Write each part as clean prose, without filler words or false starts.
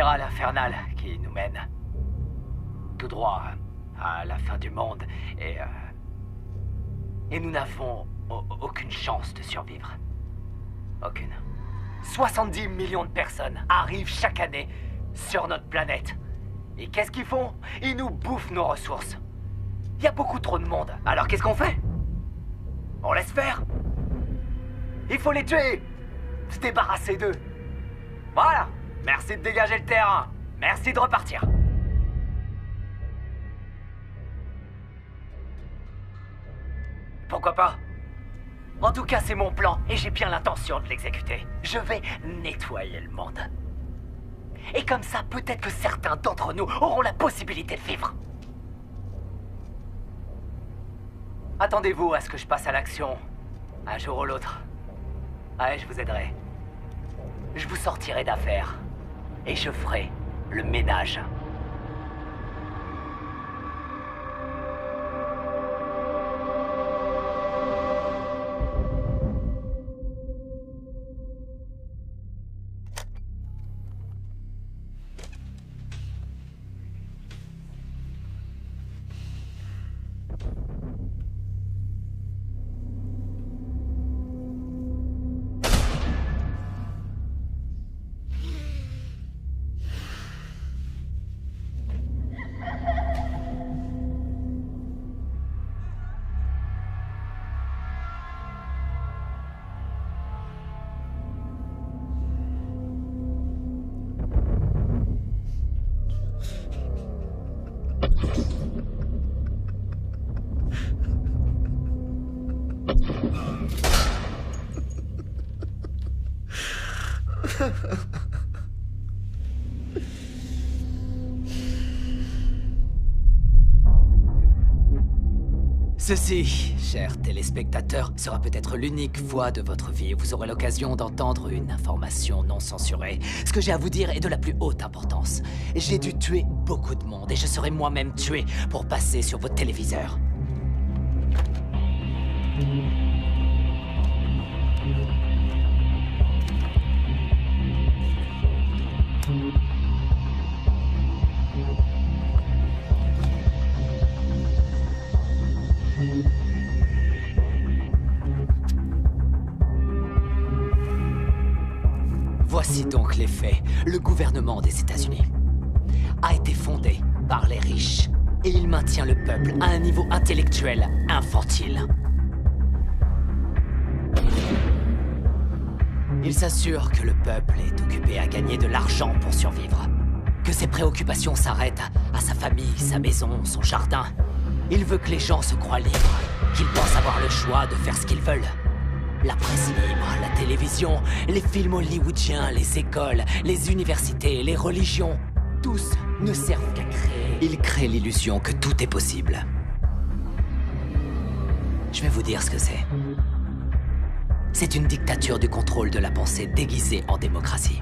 spirale infernale qui nous mène tout droit à la fin du monde et nous n'avons aucune chance de survivre. Aucune. 70 millions de personnes arrivent chaque année sur notre planète. Et qu'est-ce qu'ils font? Ils nous bouffent nos ressources. Il y a beaucoup trop de monde. Alors qu'est-ce qu'on fait? On laisse faire? Il faut les tuer! Se débarrasser d'eux. Voilà. Merci de dégager le terrain. Merci de repartir. Pourquoi pas? En tout cas, c'est mon plan et j'ai bien l'intention de l'exécuter. Je vais nettoyer le monde. Et comme ça, peut-être que certains d'entre nous auront la possibilité de vivre. Attendez-vous à ce que je passe à l'action, un jour ou l'autre. Ouais, je vous aiderai. Je vous sortirai d'affaires. Et je ferai le ménage. Ceci, chers téléspectateurs, sera peut-être l'unique fois de votre vie où vous aurez l'occasion d'entendre une information non censurée. Ce que j'ai à vous dire est de la plus haute importance. J'ai dû tuer beaucoup de monde et je serai moi-même tué pour passer sur vos téléviseurs. Voici donc les faits. Le gouvernement des États-Unis a été fondé par les riches et il maintient le peuple à un niveau intellectuel infantile. Il s'assure que le peuple est occupé à gagner de l'argent pour survivre, que ses préoccupations s'arrêtent à sa famille, sa maison, son jardin. Il veut que les gens se croient libres, qu'ils pensent avoir le choix de faire ce qu'ils veulent. La presse libre, la télévision, les films hollywoodiens, les écoles, les universités, les religions, tous ne servent qu'à créer. Ils créent l'illusion que tout est possible. Je vais vous dire ce que c'est. C'est une dictature du contrôle de la pensée déguisée en démocratie.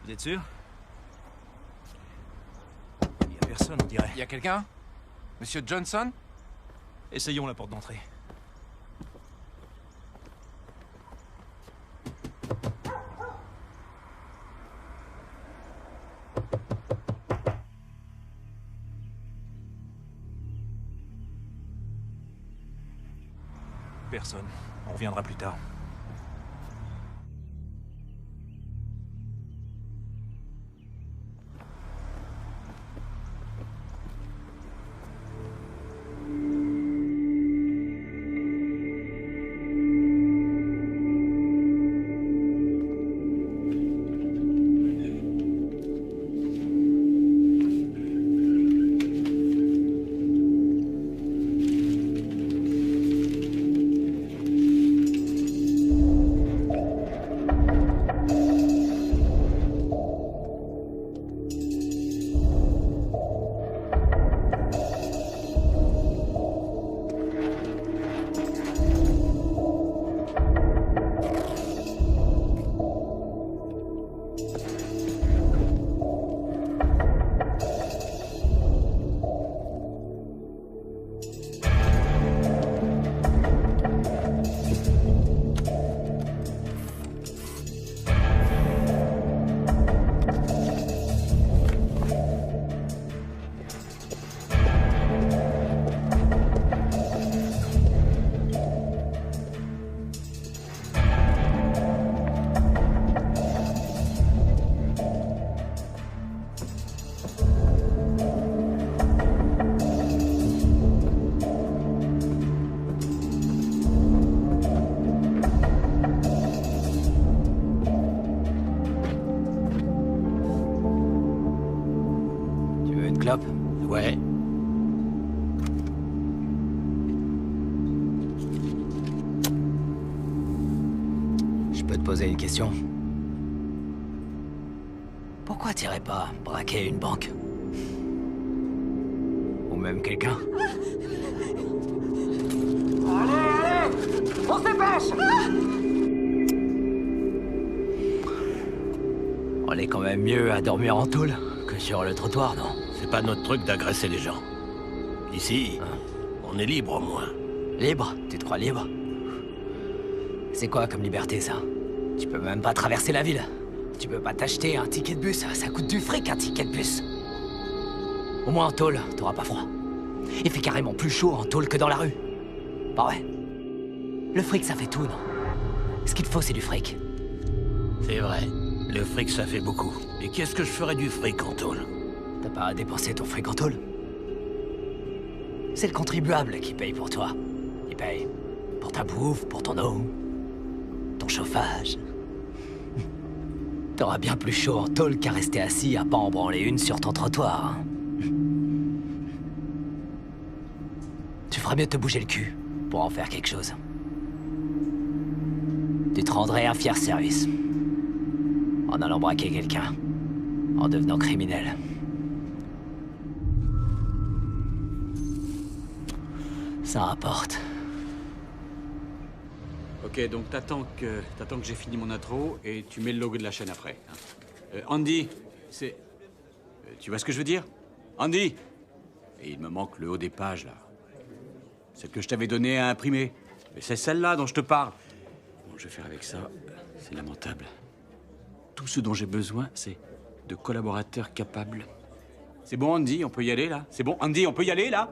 Vous êtes sûr? Il y a personne, on dirait. Y a quelqu'un? Monsieur Johnson? Essayons la porte d'entrée. Personne. On reviendra plus tard. Clope? Ouais. Je peux te poser une question? Pourquoi t'irais pas braquer une banque? Ou même quelqu'un? Allez! On se dépêche! On est quand même mieux à dormir en tôle que sur le trottoir, non? C'est pas notre truc d'agresser les gens. Ici, on est libre au moins. Libre? Tu te crois libre? C'est quoi comme liberté, ça? Tu peux même pas traverser la ville. Tu peux pas t'acheter un ticket de bus. Ça coûte du fric, un ticket de bus. Au moins en tôle, t'auras pas froid. Il fait carrément plus chaud en tôle que dans la rue. Pas vrai? Le fric, ça fait tout, non? Ce qu'il te faut, c'est du fric. C'est vrai. Le fric, ça fait beaucoup. Et qu'est-ce que je ferais du fric en tôle? T'as pas à dépenser ton fric en tôle. C'est le contribuable qui paye pour toi. Il paye pour ta bouffe, pour ton eau, ton chauffage. T'auras bien plus chaud en tôle qu'à rester assis à pas en branler une sur ton trottoir. Hein. Tu ferais mieux de te bouger le cul pour en faire quelque chose. Tu te rendrais un fier service. En allant braquer quelqu'un. En devenant criminel. Ça rapporte. Ok, donc t'attends que j'ai fini mon intro et tu mets le logo de la chaîne après. Hein. Andy, c'est... tu vois ce que je veux dire? Andy! Et il me manque le haut des pages, là. Celle que je t'avais donnée à imprimer. Mais c'est celle-là dont je te parle. Bon, je vais faire avec ça. C'est lamentable. Tout ce dont j'ai besoin, c'est de collaborateurs capables. C'est bon, Andy, on peut y aller, là? C'est bon, Andy, on peut y aller, là?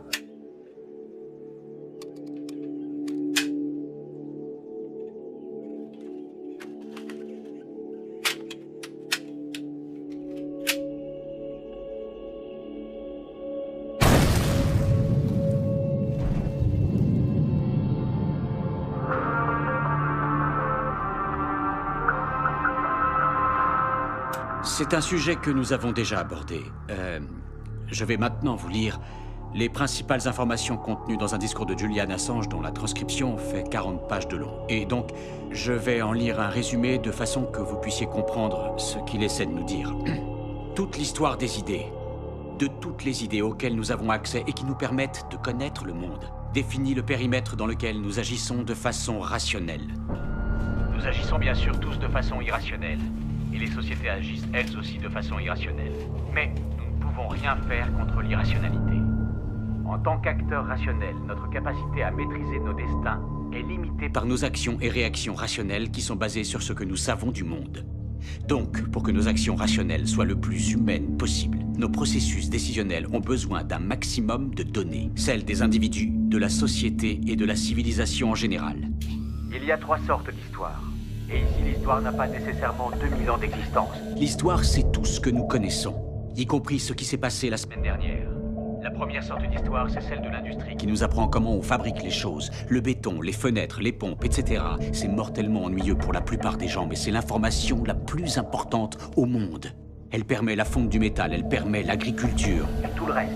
C'est un sujet que nous avons déjà abordé. Je vais maintenant vous lire les principales informations contenues dans un discours de Julian Assange dont la transcription fait 40 pages de long. Et donc, je vais en lire un résumé de façon que vous puissiez comprendre ce qu'il essaie de nous dire. Toute l'histoire des idées, de toutes les idées auxquelles nous avons accès et qui nous permettent de connaître le monde, définit le périmètre dans lequel nous agissons de façon rationnelle. Nous agissons bien sûr tous de façon irrationnelle. et les sociétés agissent elles aussi de façon irrationnelle. Mais nous ne pouvons rien faire contre l'irrationalité. En tant qu'acteurs rationnels, notre capacité à maîtriser nos destins est limitée Par nos actions et réactions rationnelles qui sont basées sur ce que nous savons du monde. Donc, pour que nos actions rationnelles soient le plus humaines possible, nos processus décisionnels ont besoin d'un maximum de données, celles des individus, de la société et de la civilisation en général. Il y a 3 sortes d'histoires. Et ici, l'histoire n'a pas nécessairement 2000 ans d'existence. L'histoire, c'est tout ce que nous connaissons, y compris ce qui s'est passé la semaine Dernière. La première sorte d'histoire, c'est celle de l'industrie qui nous apprend comment on fabrique les choses, le béton, les fenêtres, les pompes, etc. C'est mortellement ennuyeux pour la plupart des gens, mais c'est l'information la plus importante au monde. Elle permet la fonte du métal, elle permet l'agriculture. et tout le reste.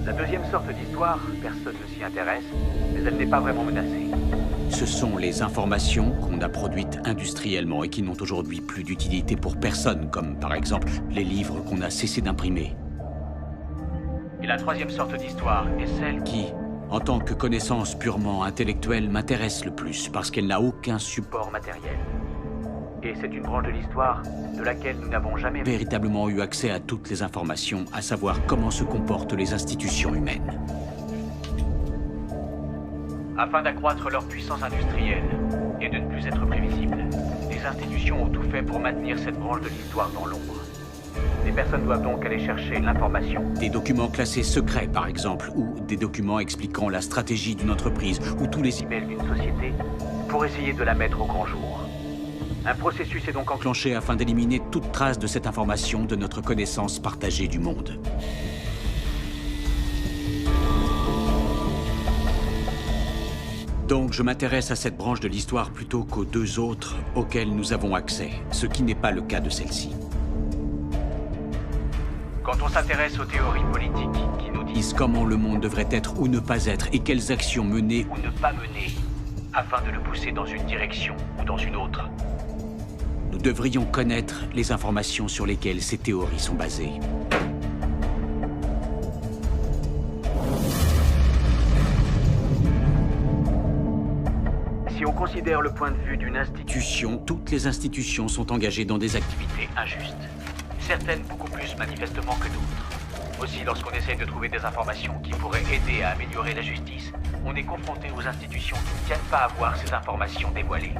La deuxième sorte d'histoire, personne ne s'y intéresse, mais elle n'est pas vraiment menacée. Ce sont les informations qu'on a produites industriellement et qui n'ont aujourd'hui plus d'utilité pour personne, comme par exemple les livres qu'on a cessé d'imprimer. Et la troisième sorte d'histoire est celle Qui, en tant que connaissance purement intellectuelle, m'intéresse le plus parce qu'elle n'a aucun support port matériel. Et c'est une branche de l'histoire de laquelle nous n'avons jamais véritablement eu accès à toutes les informations, à savoir comment se comportent les institutions humaines. Afin d'accroître leur puissance industrielle et de ne plus être prévisibles, les institutions ont tout fait pour maintenir cette branche de l'histoire dans l'ombre. Les personnes doivent donc aller chercher l'information. Des documents classés secrets, par exemple, ou des documents expliquant la stratégie d'une entreprise, ou tous les Email d'une société pour essayer de la mettre au grand jour. Un processus est donc enclenchés afin d'éliminer toute trace de cette information de notre connaissance partagée du monde. Donc je m'intéresse à cette branche de l'histoire plutôt qu'aux 2 autres auxquelles nous avons accès, ce qui n'est pas le cas de celle-ci. Quand on s'intéresse aux théories politiques qui nous disent Comment le monde devrait être ou ne pas être et quelles actions mener ou ne pas mener, afin de le pousser dans une direction ou dans une autre. nous devrions connaître les informations sur lesquelles ces théories sont basées. Si on considère le point de vue d'une institution Toutes les institutions sont engagées dans des activités. injuste, certaines beaucoup plus manifestement que d'autres. Aussi, lorsqu'on essaye de trouver des informations qui pourraient aider à améliorer la justice, on est confronté aux institutions qui ne tiennent pas à voir ces informations dévoilées.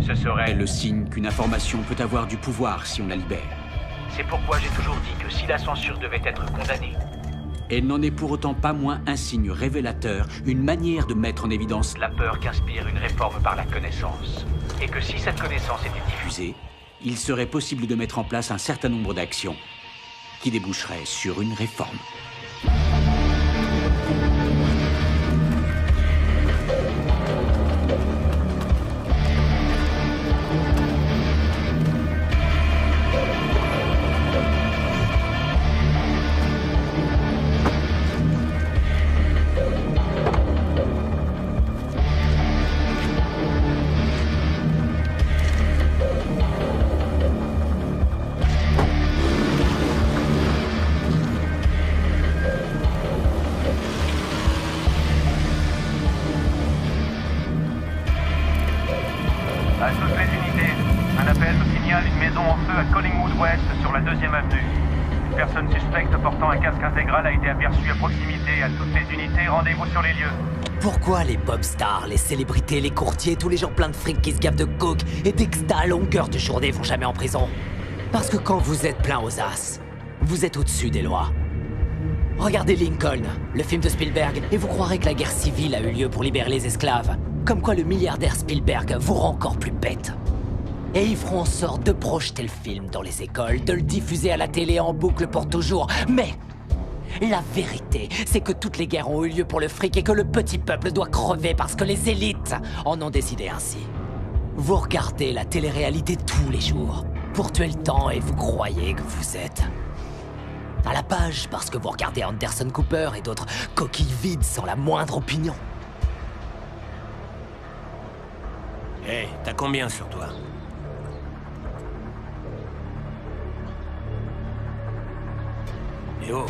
Ce serait Le signe qu'une information peut avoir du pouvoir si on la libère. C'est pourquoi j'ai toujours dit que si la censure devait être condamnée, Elle n'en est pour autant pas moins un signe révélateur, une manière de mettre en évidence la peur qu'inspire une réforme par la connaissance. Et que si cette connaissance était diffusée, diffusée, il serait possible de mettre en place un certain nombre d'actions qui déboucheraient sur une réforme. À toutes les unités, un appel me signale une maison en feu à Collingwood West sur la 2e avenue. Une personne suspecte portant un casque intégral a été aperçue à proximité. À toutes les unités, rendez-vous sur les lieux. Pourquoi les pop stars, les célébrités, les courtiers, tous les gens pleins de fric qui se gavent de coke et d'exta à longueur de journée vont jamais en prison? Parce que quand vous êtes plein aux as, vous êtes au-dessus des lois. Regardez Lincoln, le film de Spielberg, et vous croirez que la guerre civile a eu lieu pour libérer les esclaves. Comme quoi le milliardaire Spielberg vous rend encore plus bête. Et ils feront en sorte de projeter le film dans les écoles, de le diffuser à la télé en boucle pour toujours. Mais la vérité, c'est que toutes les guerres ont eu lieu pour le fric et que le petit peuple doit crever parce que les élites en ont décidé ainsi. Vous regardez la télé-réalité tous les jours pour tuer le temps et vous croyez que vous êtes à la page parce que vous regardez Anderson Cooper et d'autres coquilles vides sans la moindre opinion. Hé, t'as combien sur toi? Eh oh!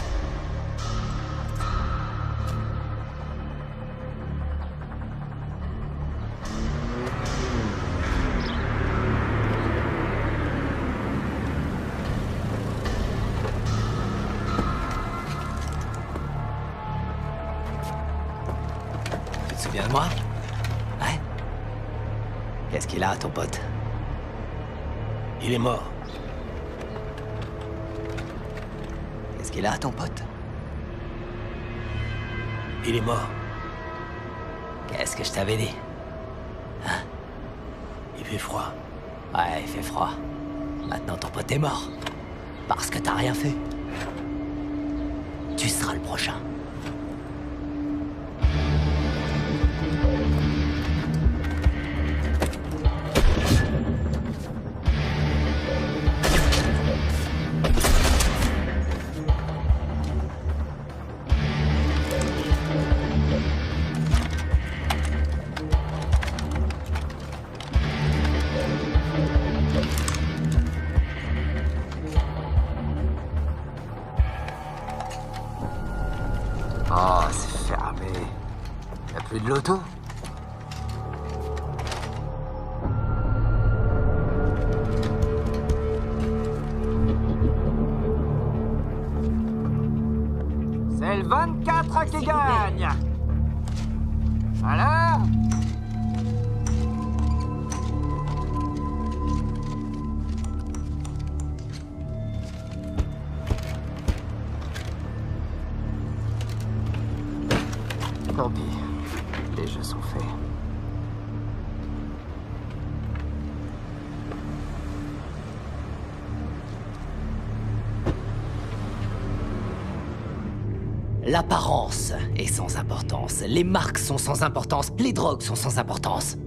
souviens de moi? Ouais? Qu'est-ce qu'il a, ton pote? Il est mort. Qu'est-ce qu'il a, ton pote? Il est mort. Qu'est-ce que je t'avais dit? Hein? Il fait froid. Ouais, il fait froid. Maintenant, ton pote est mort. Parce que t'as rien fait. Tu seras le prochain. Oh, c'est fermé. Y'a plus de loto? C'est le 24 qui gagne. Alors? Tant pis. Les jeux sont faits. L'apparence est sans importance. Les marques sont sans importance. Les drogues sont sans importance.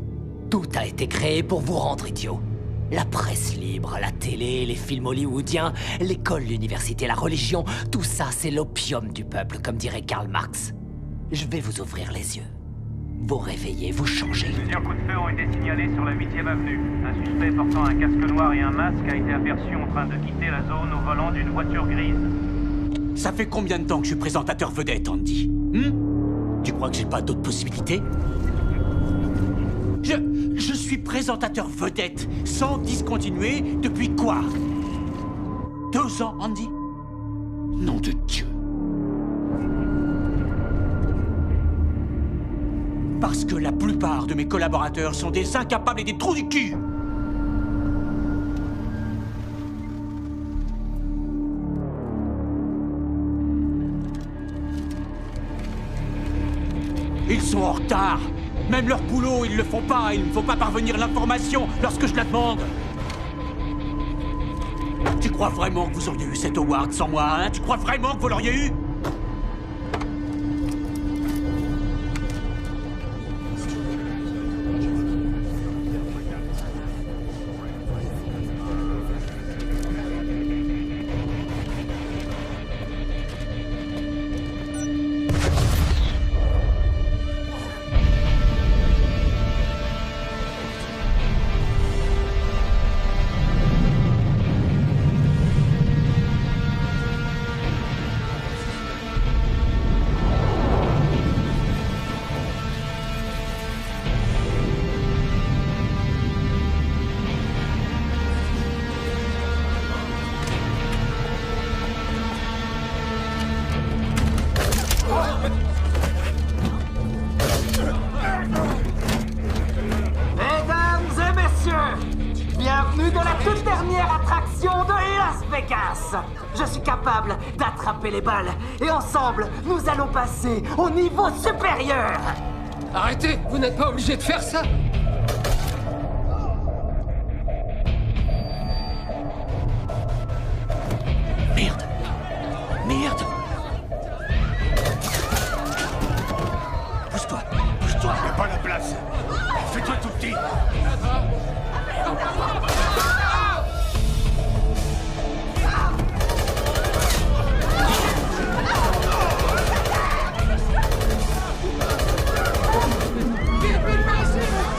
Tout a été créé pour vous rendre idiot. La presse libre, la télé, les films hollywoodiens, l'école, l'université, la religion, tout ça c'est l'opium du peuple, comme dirait Karl Marx. Je vais vous ouvrir les yeux. Vous réveiller, vous changer. Plusieurs coups de feu ont été signalés sur la 8e avenue. Un suspect portant un casque noir et un masque a été aperçu en train de quitter la zone au volant d'une voiture grise. Ça fait combien de temps que je suis présentateur vedette, Andy? Tu crois que j'ai pas d'autres possibilités? Je suis présentateur vedette, sans discontinuer, depuis quoi? 2 ans, Andy? Nom de Dieu. Parce que la plupart de mes collaborateurs sont des incapables et des trous du cul. Ils sont en retard. Même leur boulot, ils le font pas. Ils ne font pas parvenir l'information lorsque je la demande. Tu crois vraiment que vous auriez eu cet award sans moi, hein? Tu crois vraiment que vous l'auriez eu? Bienvenue dans la toute dernière attraction de Las Vegas. Je suis capable d'attraper les balles et ensemble, nous allons passer au niveau supérieur. Arrêtez, vous n'êtes pas obligé de faire ça. Merde. Merde. Pousse-toi. Pousse-toi. Y'a pas la place. Fais-toi tout petit.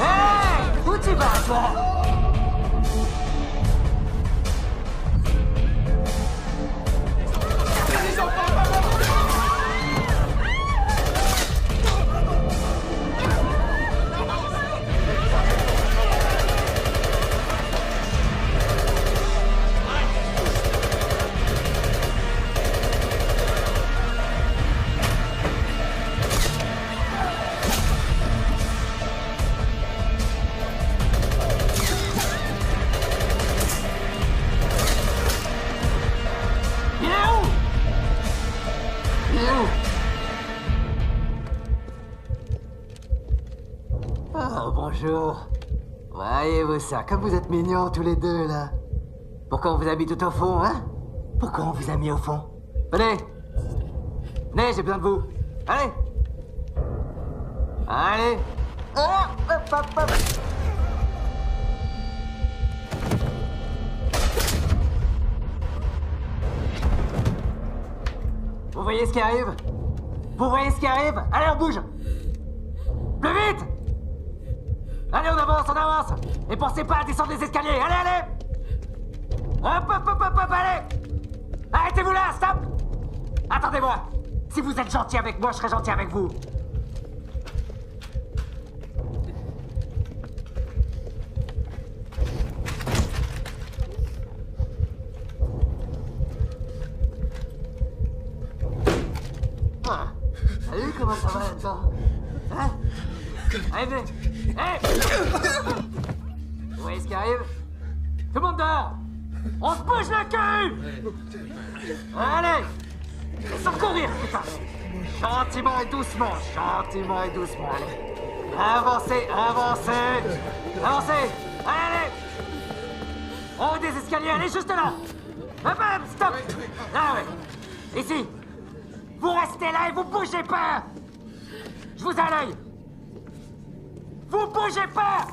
Hey, où tu vas, toi? Oh, bonjour. Voyez-vous ça, comme vous êtes mignons tous les deux, là. Pourquoi on vous a mis tout au fond, hein? Pourquoi on vous a mis au fond? Venez! Venez, j'ai besoin de vous. Allez! Allez! Oh, hop, hop, hop. Vous voyez ce qui arrive? Vous voyez ce qui arrive? Allez, on bouge! Plus vite! Allez, on avance! Et pensez pas à descendre les escaliers! Allez! Hop, allez! Arrêtez-vous là, stop! Attendez-moi! Si vous êtes gentil avec moi, je serai gentil avec vous. Salut, comment ça va là-dedans? Hein? Allez, venez! Hey! Vous voyez ce qui arrive? Tout le monde dehors! On se bouge le cul! Allez! Sans courir, putain! Gentiment et doucement, allez! Avancez! Allez! En haut des escaliers, allez juste là! Hop, stop! Ah ouais! Ici! Vous restez là et vous bougez pas! Je vous ai à l'œil! Vous bougez pas!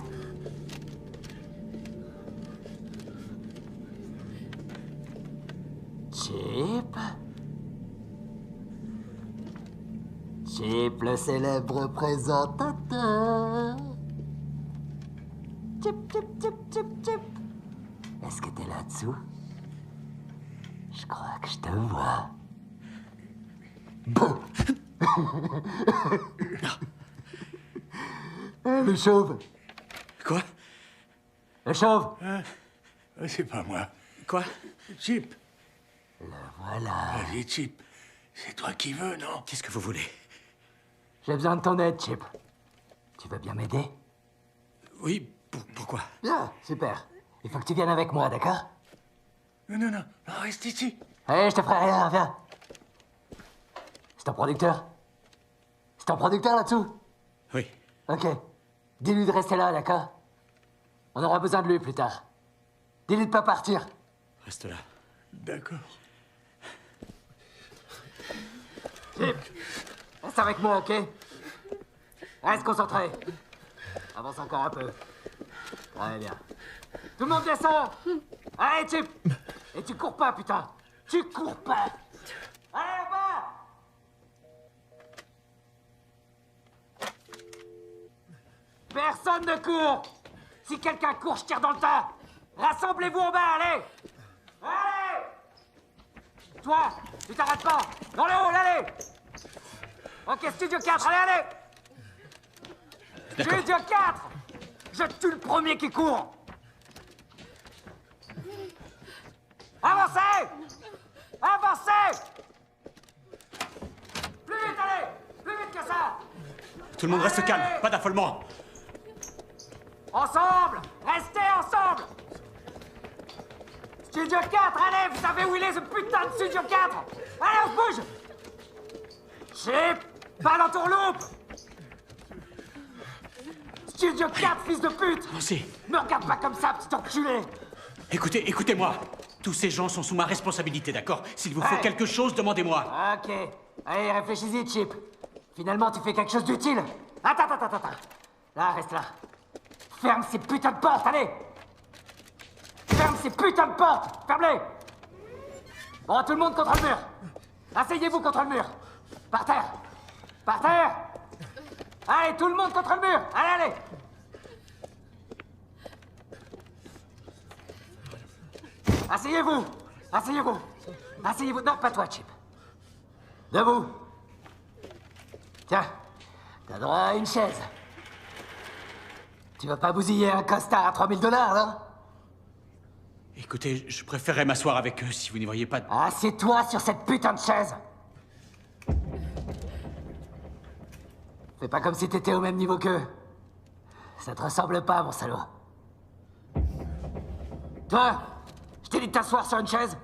Chip, le célèbre présentateur. Chip. Est-ce que t'es là-dessous? Je crois que je te vois. Bon. Le chauve. Quoi? Le chauve. C'est pas moi. Quoi? Chip. Le voilà. Vas-y, Chip. C'est toi qui veux, non? Qu'est-ce que vous voulez? J'ai besoin de ton aide, Chip. Tu veux bien m'aider? Oui, pourquoi? Bien, super. Il faut que tu viennes avec moi, d'accord? Non, reste ici. Allez, je te ferai rien, viens. C'est ton producteur? C'est ton producteur là-dessous? Oui. Ok. Dis-lui de rester là, d'accord? On aura besoin de lui plus tard. Dis-lui de pas partir. Reste là. D'accord. Chip, reste avec moi, ok? Reste concentré. Avance encore un peu. Très bien. Tout le monde descend. Allez, Chip. Et tu cours pas, putain. Tu cours pas. Allez, là-bas. Personne ne court. Si quelqu'un court, je tire dans le tas. Rassemblez-vous en bas, allez. Allez. Toi, tu t'arrêtes pas. Dans le hall, allez. Ok, Studio 4, allez. D'accord. Studio 4. Je tue le premier qui court. Avancez. Plus vite, allez. Plus vite que ça. Tout le monde reste calme, pas d'affolement. Ensemble. Restez ensemble. Studio 4, allez, vous savez où il est ce putain de Studio 4? Allez, on se bouge. Chip, pas dans tourloupe. Studio 4, fils de pute. Avancez. Me regarde pas comme ça, petit enculé. Écoutez-moi. Tous ces gens sont sous ma responsabilité, d'accord? S'il vous faut Ouais. quelque chose, demandez-moi. Ok. Allez, réfléchis-y, Chip. Finalement, tu fais quelque chose d'utile. Attends. Là, reste là. Ferme ces putains de portes, allez. Ferme ces putains de portes. Ferme-les. Bon, tout le monde contre le mur. Asseyez-vous contre le mur. Par terre. Allez, tout le monde contre le mur. Allez. Asseyez-vous. Non, pas toi, Chip. Debout. Tiens, t'as droit à une chaise. Tu vas pas bousiller un costard à $3000, non? Écoutez, je préférerais m'asseoir avec eux si vous n'y voyez pas de... Assieds-toi sur cette putain de chaise. Fais pas comme si t'étais au même niveau qu'eux. Ça te ressemble pas, mon salaud. Toi, je t'ai dit de t'asseoir sur une chaise.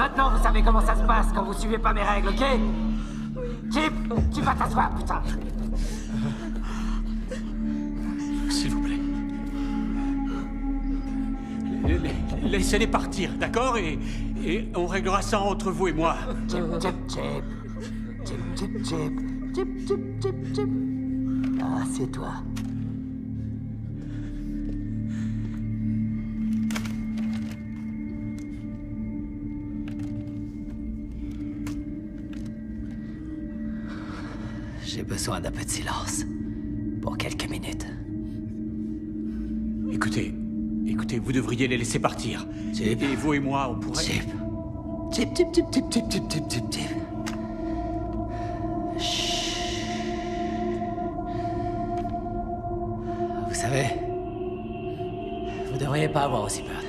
Maintenant, vous savez comment ça se passe quand vous suivez pas mes règles, ok? Chip, tu vas t'asseoir, putain. S'il vous plaît. Laissez-les partir, d'accord? Et on réglera ça entre vous et moi. Chip, chip, chip. Chip, chip, chip. Chip, chip, chip, chip. Ah, c'est toi. J'ai besoin d'un peu de silence. Pour quelques minutes. Écoutez, vous devriez les laisser partir. Chip. Et vous et moi, on pourrait... Chip. Chip, chip, chip, chip, chip, chip, chip, chip, chip. Chut. Vous savez, vous devriez pas avoir aussi peur.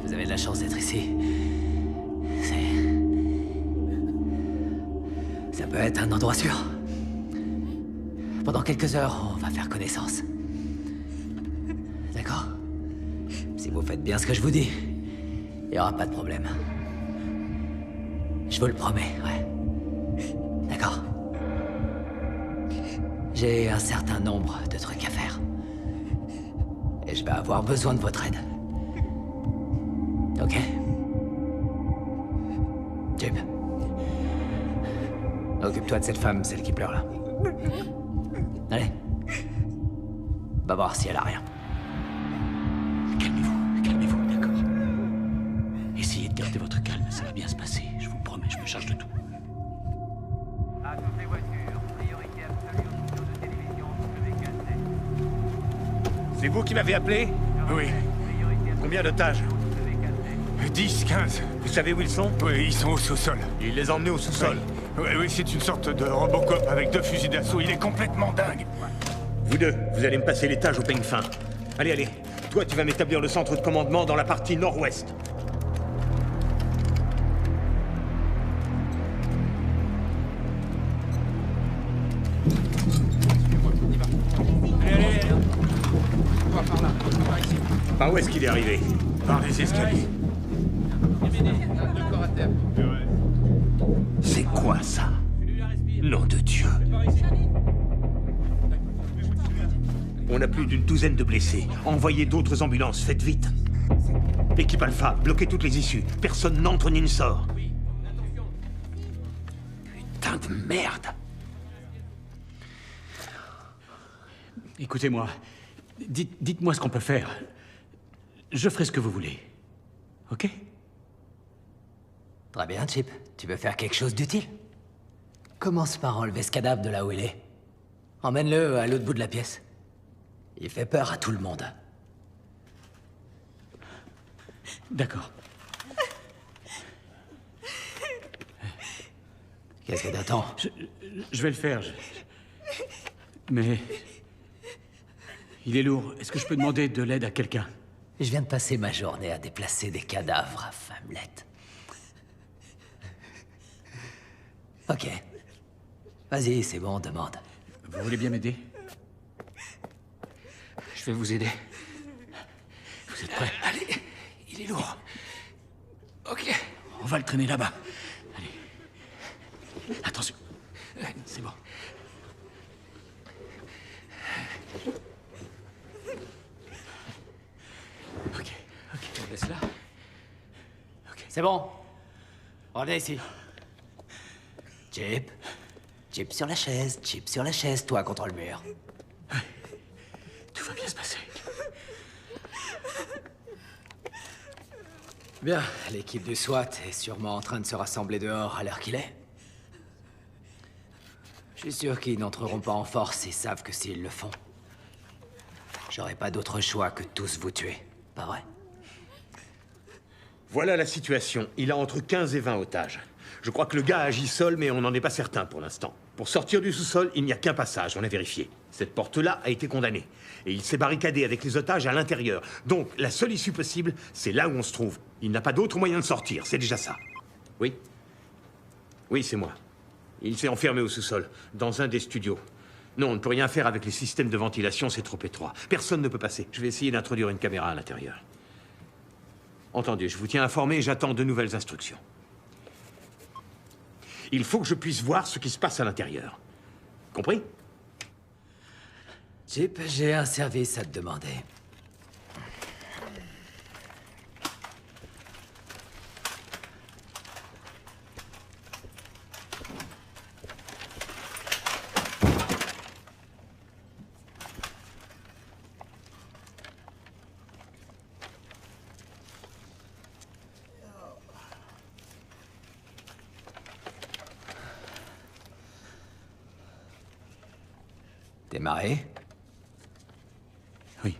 Vous avez de la chance d'être ici. Ça peut être un endroit sûr. Pendant quelques heures, on va faire connaissance. D'accord? Si vous faites bien ce que je vous dis, il n'y aura pas de problème. Je vous le promets, ouais. D'accord? J'ai un certain nombre de trucs à faire. Et je vais avoir besoin de votre aide. Ok? Chip. Occupe-toi de cette femme, celle qui pleure là. Allez. Va voir si elle a rien. Calmez-vous, d'accord? Essayez de garder votre calme, ça va bien se passer. Je vous promets, je me charge de tout. À toutes les voitures, priorité absolue aux studios de télévision WKC. C'est vous qui m'avez appelé? Oui. Combien d'otages? 10, 15. Vous savez où ils sont? Oui, ils sont au sous-sol. Il les a emmenés au sous-sol. Oui, c'est une sorte de Robocop avec 2 fusils d'assaut. Il est complètement dingue. Vous deux, vous allez me passer l'étage au peigne fin. Allez. Toi, tu vas m'établir le centre de commandement dans la partie nord-ouest. Allez. On va par là, par ici. Par où est-ce qu'il est arrivé? Par les escaliers. Deux corps à terre. C'est quoi ça? Nom de Dieu. On a plus d'une douzaine de blessés. Envoyez d'autres ambulances, faites vite. Équipe Alpha, bloquez toutes les issues. Personne n'entre ni ne sort. Putain de merde. Écoutez-moi. Dites-moi ce qu'on peut faire. Je ferai ce que vous voulez. Ok? Très bien, Chip. Tu veux faire quelque chose d'utile? Commence par enlever ce cadavre de là où il est. Emmène-le à l'autre bout de la pièce. Il fait peur à tout le monde. D'accord. Qu'est-ce que t'attends? Je vais le faire. Mais... il est lourd. Est-ce que je peux demander de l'aide à quelqu'un? Je viens de passer ma journée à déplacer des cadavres, femmelette. Ok. Vas-y, c'est bon, demande. Vous voulez bien m'aider? Je vais vous aider. Vous êtes prêts? Allez, il est lourd. Ok. On va le traîner là-bas. Allez. Attention. C'est bon. Ok. On laisse là. Ok. C'est bon. Revenez ici. Chip. Chip sur la chaise, Chip sur la chaise, toi contre le mur. Tout va bien se passer. Bien, l'équipe du SWAT est sûrement en train de se rassembler dehors à l'heure qu'il est. Je suis sûr qu'ils n'entreront pas en force et savent que s'ils le font, j'aurai pas d'autre choix que de tous vous tuer, pas vrai? Voilà la situation. Il a entre 15 et 20 otages. Je crois que le gars agit seul, mais on n'en est pas certain pour l'instant. Pour sortir du sous-sol, il n'y a qu'un passage, on a vérifié. Cette porte-là a été condamnée. Et il s'est barricadé avec les otages à l'intérieur. Donc, la seule issue possible, c'est là où on se trouve. Il n'a pas d'autre moyen de sortir, c'est déjà ça. Oui? Oui, c'est moi. Il s'est enfermé au sous-sol, dans un des studios. Non, on ne peut rien faire avec les systèmes de ventilation, c'est trop étroit. Personne ne peut passer. Je vais essayer d'introduire une caméra à l'intérieur. Entendu, je vous tiens informé et j'attends de nouvelles instructions. Il faut que je puisse voir ce qui se passe à l'intérieur. Compris? Chip, j'ai un service à te demander. T'es marié? Oui.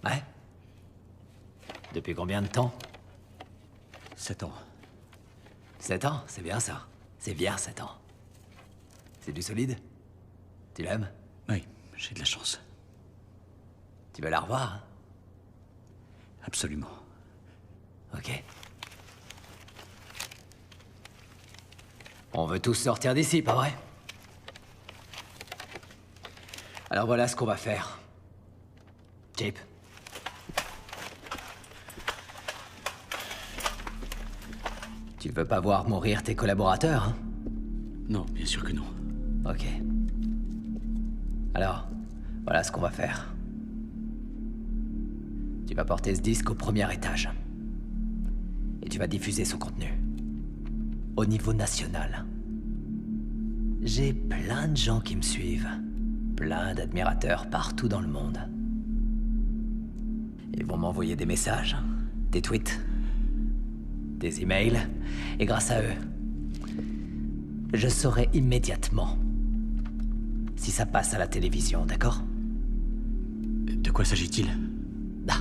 Ouais? Depuis combien de temps? 7 ans. 7 ans, c'est bien ça. C'est bien 7 ans. C'est du solide? Tu l'aimes? Oui, j'ai de la chance. Tu veux la revoir, hein? Absolument. Ok. On veut tous sortir d'ici, pas vrai? Alors voilà ce qu'on va faire. Chip. Tu veux pas voir mourir tes collaborateurs, hein? Non, bien sûr que non. Ok. Alors, voilà ce qu'on va faire. Tu vas porter ce disque au premier étage. Et tu vas diffuser son contenu. Au niveau national. J'ai plein de gens qui me suivent. Plein d'admirateurs partout dans le monde. Ils vont m'envoyer des messages, des tweets, des emails, et grâce à eux, je saurai immédiatement si ça passe à la télévision, d'accord? De quoi s'agit-il? Ah,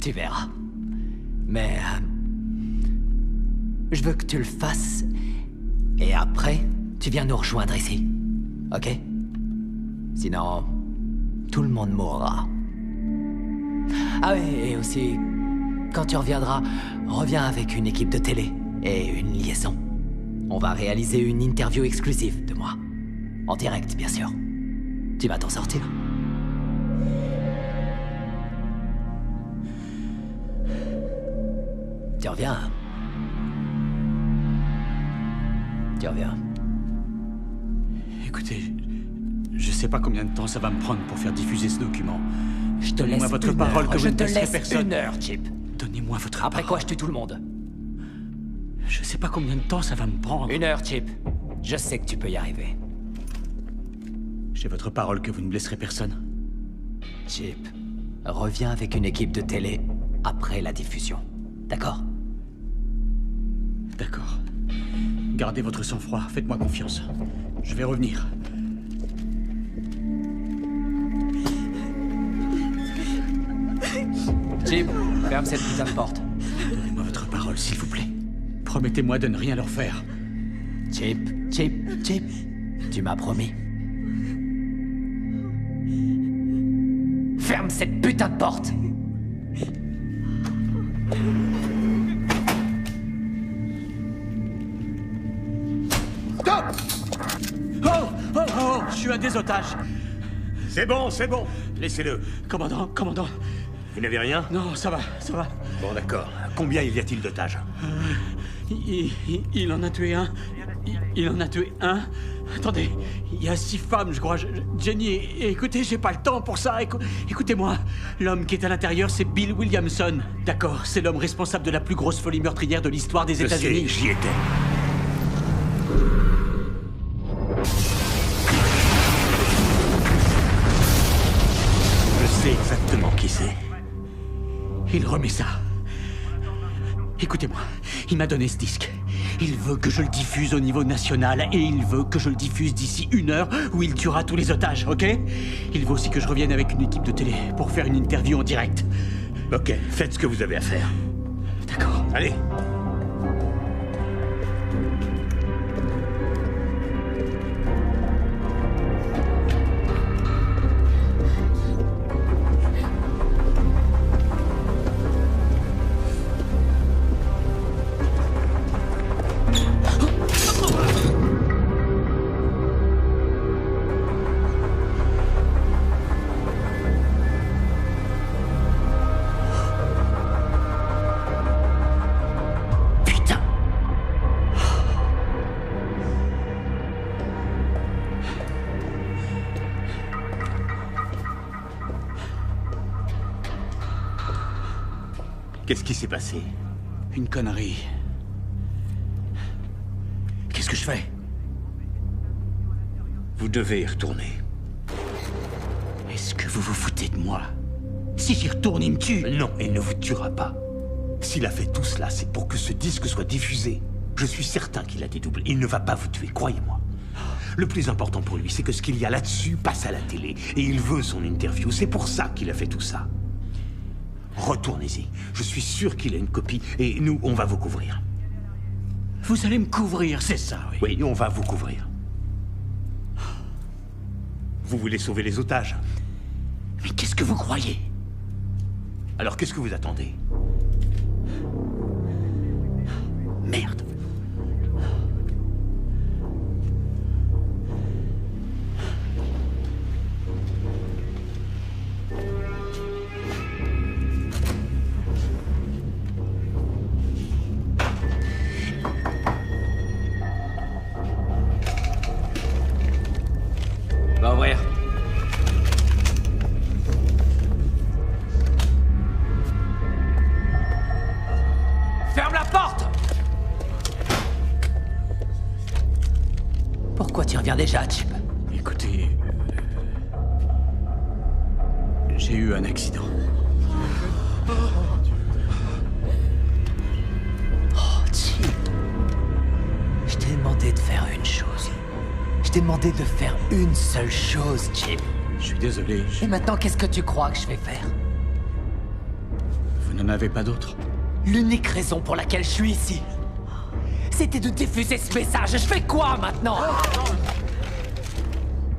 tu verras. Mais je veux que tu le fasses, et après, tu viens nous rejoindre ici, ok? Sinon, tout le monde mourra. Ah oui, et aussi, quand tu reviendras, reviens avec une équipe de télé et une liaison. On va réaliser une interview exclusive de moi. En direct, bien sûr. Tu vas t'en sortir. Tu reviens. Tu reviens. Écoutez, je sais pas combien de temps ça va me prendre pour faire diffuser ce document. Je te laisse votre une parole heure. que vous Je ne te laisserez laisse personne. une heure, Chip. Donnez-moi votre Après parole. quoi, je tue tout le monde. Je sais pas combien de temps ça va me prendre. Une heure, Chip. Je sais que tu peux y arriver. J'ai votre parole que vous ne blesserez personne. Chip, reviens avec une équipe de télé après la diffusion. D'accord? D'accord. Gardez votre sang-froid, faites-moi confiance. Je vais revenir. Chip, ferme cette putain de porte. Donnez-moi votre parole, s'il vous plaît. Promettez-moi de ne rien leur faire. Chip, tu m'as promis. Ferme cette putain de porte! Stop! Oh, je suis un des otages. C'est bon. Laissez-le. Commandant. Vous n'avez rien? Non, ça va. Bon, d'accord. Combien y a-t-il d'otages? Il en a tué un. Il en a tué un. Attendez, il y a 6 femmes, je crois. Jenny, écoutez, j'ai pas le temps pour ça. Écoutez-moi. L'homme qui est à l'intérieur, c'est Bill Williamson. D'accord, c'est l'homme responsable de la plus grosse folie meurtrière de l'histoire des États-Unis. Je sais, j'y étais. Je sais exactement qui c'est. Il remet ça. Écoutez-moi, il m'a donné ce disque. Il veut que je le diffuse au niveau national et il veut que je le diffuse d'ici 1 heure où il tuera tous les otages, ok? Il veut aussi que je revienne avec une équipe de télé pour faire une interview en direct. Ok, faites ce que vous avez à faire. D'accord. Allez. qui s'est passé? Une connerie. Qu'est-ce que je fais? Vous devez y retourner. Est-ce que vous vous foutez de moi? Si j'y retourne, il me tue. Non, il ne vous tuera pas. S'il a fait tout cela, c'est pour que ce disque soit diffusé. Je suis certain qu'il a des doubles. Il ne va pas vous tuer, croyez-moi. Le plus important pour lui, c'est que ce qu'il y a là-dessus passe à la télé. Et il veut son interview. C'est pour ça qu'il a fait tout ça. Retournez-y. Je suis sûr qu'il a une copie. Et nous, on va vous couvrir. Vous allez me couvrir, c'est ça, oui? Oui, on va vous couvrir. Vous voulez sauver les otages? Mais qu'est-ce que vous croyez? Alors qu'est-ce que vous attendez? Merde. Va ouvrir. Ferme la porte! Pourquoi tu reviens déjà, Chip? Écoutez... j'ai eu un accident. Oh, Chip. Je t'ai demandé de faire une chose. Je t'ai demandé de faire une seule chose, Chip. Je suis désolé. Et maintenant, qu'est-ce que tu crois que je vais faire? Vous n'en avez pas d'autre? L'unique raison pour laquelle je suis ici, c'était de diffuser ce message. Je fais quoi maintenant?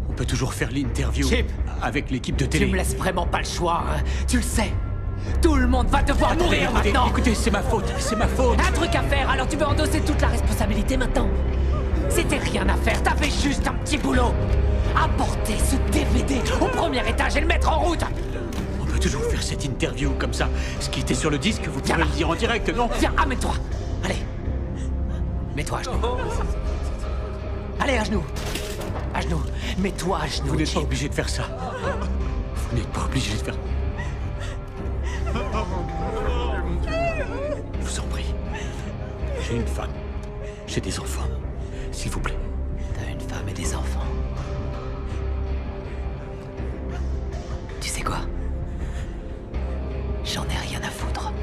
On peut toujours faire l'interview Chip, avec l'équipe de télé. Tu me laisses vraiment pas le choix, hein? Tu le sais. Tout le monde va devoir mourir maintenant. Écoutez, c'est ma faute, c'est ma faute. Un truc à faire, alors tu veux endosser toute la responsabilité maintenant? C'était rien à faire, t'avais juste un petit boulot. Apporter ce DVD au premier étage et le mettre en route. On peut toujours faire cette interview comme ça. Ce qui était sur le disque, vous pouvez le dire en direct, non? Viens, amène-toi. Allez. Mets-toi à genoux. Allez, à genoux. À genoux. Mets-toi à genoux. Vous n'êtes pas obligé de faire ça. Vous n'êtes pas obligé de faire... Je vous en prie. J'ai une femme. J'ai des enfants. S'il vous plaît. T'as une femme et des enfants. Tu sais quoi? J'en ai rien à foutre.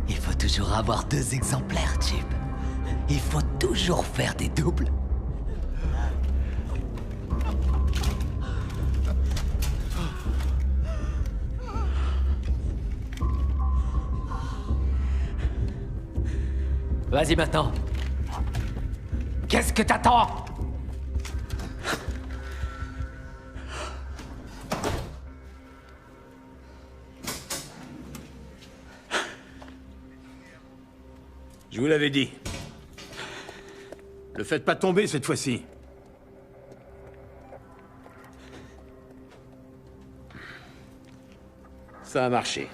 Il faut toujours avoir 2 exemplaires, Chip. Il faut toujours faire des doubles. Vas-y maintenant. Qu'est-ce que t'attends? Je vous l'avais dit. Le faites pas tomber cette fois-ci. Ça a marché.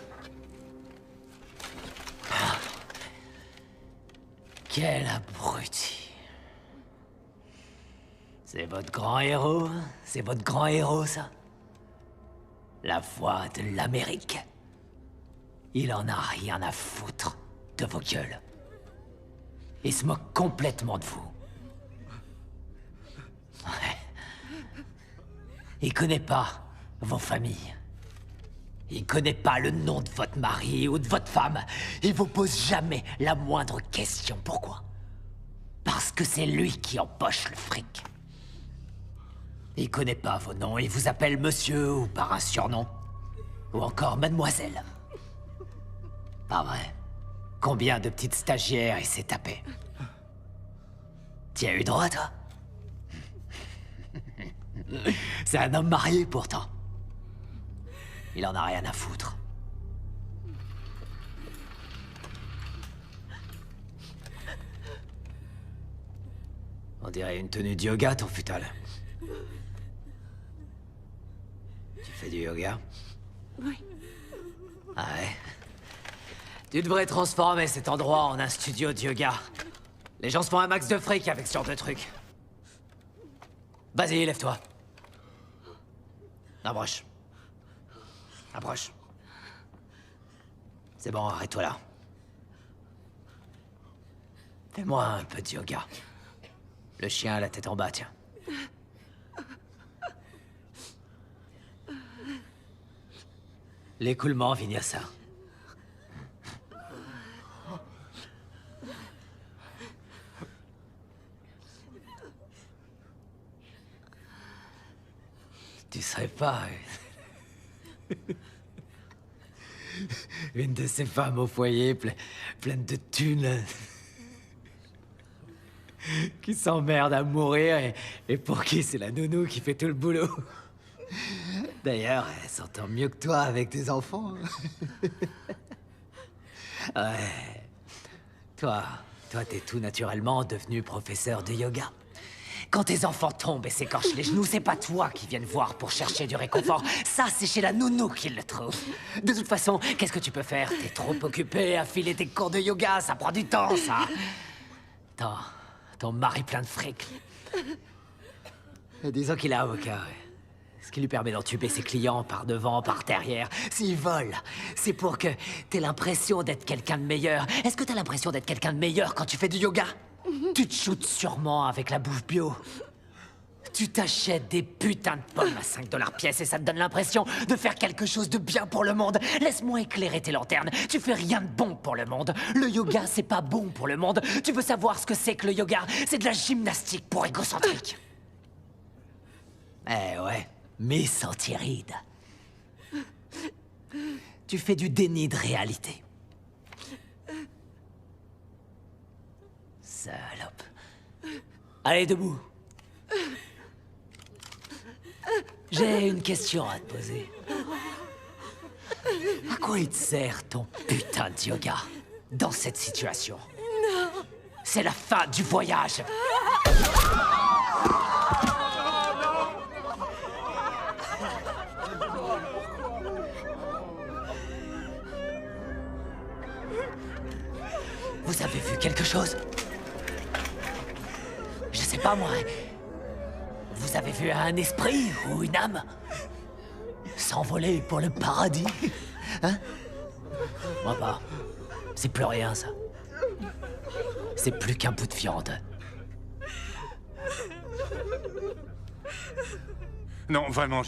Quel abruti. C'est votre grand héros? C'est votre grand héros, ça? La voix de l'Amérique. Il en a rien à foutre de vos gueules. Il se moque complètement de vous. Ouais. Il connaît pas vos familles. Il connaît pas le nom de votre mari ou de votre femme. Il vous pose jamais la moindre question. Pourquoi? Parce que c'est lui qui empoche le fric. Il connaît pas vos noms. Il vous appelle monsieur ou par un surnom. Ou encore mademoiselle. Pas vrai. Combien de petites stagiaires il s'est tapé? T'y as eu droit, toi? C'est un homme marié, pourtant. Il en a rien à foutre. On dirait une tenue de yoga, ton futal. Tu fais du yoga? Oui. Ah ouais? Tu devrais transformer cet endroit en un studio de yoga. Les gens se font un max de fric avec ce genre de truc. Vas-y, lève-toi. Approche. Approche. C'est bon, arrête-toi là. Fais-moi un peu de yoga. Le chien a la tête en bas, tiens. L'écoulement, Vinyasa. Tu serais pas une de ces femmes au foyer pleines de thunes qui s'emmerdent à mourir et pour qui c'est la nounou qui fait tout le boulot. D'ailleurs, elle s'entend mieux que toi avec tes enfants. Ouais. Toi, t'es tout naturellement devenu professeur de yoga. Quand tes enfants tombent et s'écorchent les genoux, c'est pas toi qui viennent voir pour chercher du réconfort. Ça, c'est chez la nounou qu'ils le trouvent. De toute façon, qu'est-ce que tu peux faire? T'es trop occupé à filer tes cours de yoga, ça prend du temps, ça. Ton mari plein de fric. Disons qu'il est avocat, ouais. Ce qui lui permet d'entuber ses clients par devant, par derrière. S'il vole, c'est pour que t'aies l'impression d'être quelqu'un de meilleur. Est-ce que t'as l'impression d'être quelqu'un de meilleur quand tu fais du yoga? Tu te shootes sûrement avec la bouffe bio. Tu t'achètes des putains de pommes à 5 $ pièce et ça te donne l'impression de faire quelque chose de bien pour le monde. Laisse-moi éclairer tes lanternes. Tu fais rien de bon pour le monde. Le yoga, c'est pas bon pour le monde. Tu veux savoir ce que c'est que le yoga? C'est de la gymnastique pour égocentriques. Eh ouais, Miss Antiride. Tu fais du déni de réalité. Salope. Allez, debout. J'ai une question à te poser. À quoi il te sert ton putain de yoga dans cette situation? Non. C'est la fin du voyage. Vous avez vu quelque chose? Je sais pas, moi. Vous avez vu un esprit ou une âme s'envoler pour le paradis? Hein? Moi pas. C'est plus rien, ça. C'est plus qu'un bout de viande. Non, vraiment,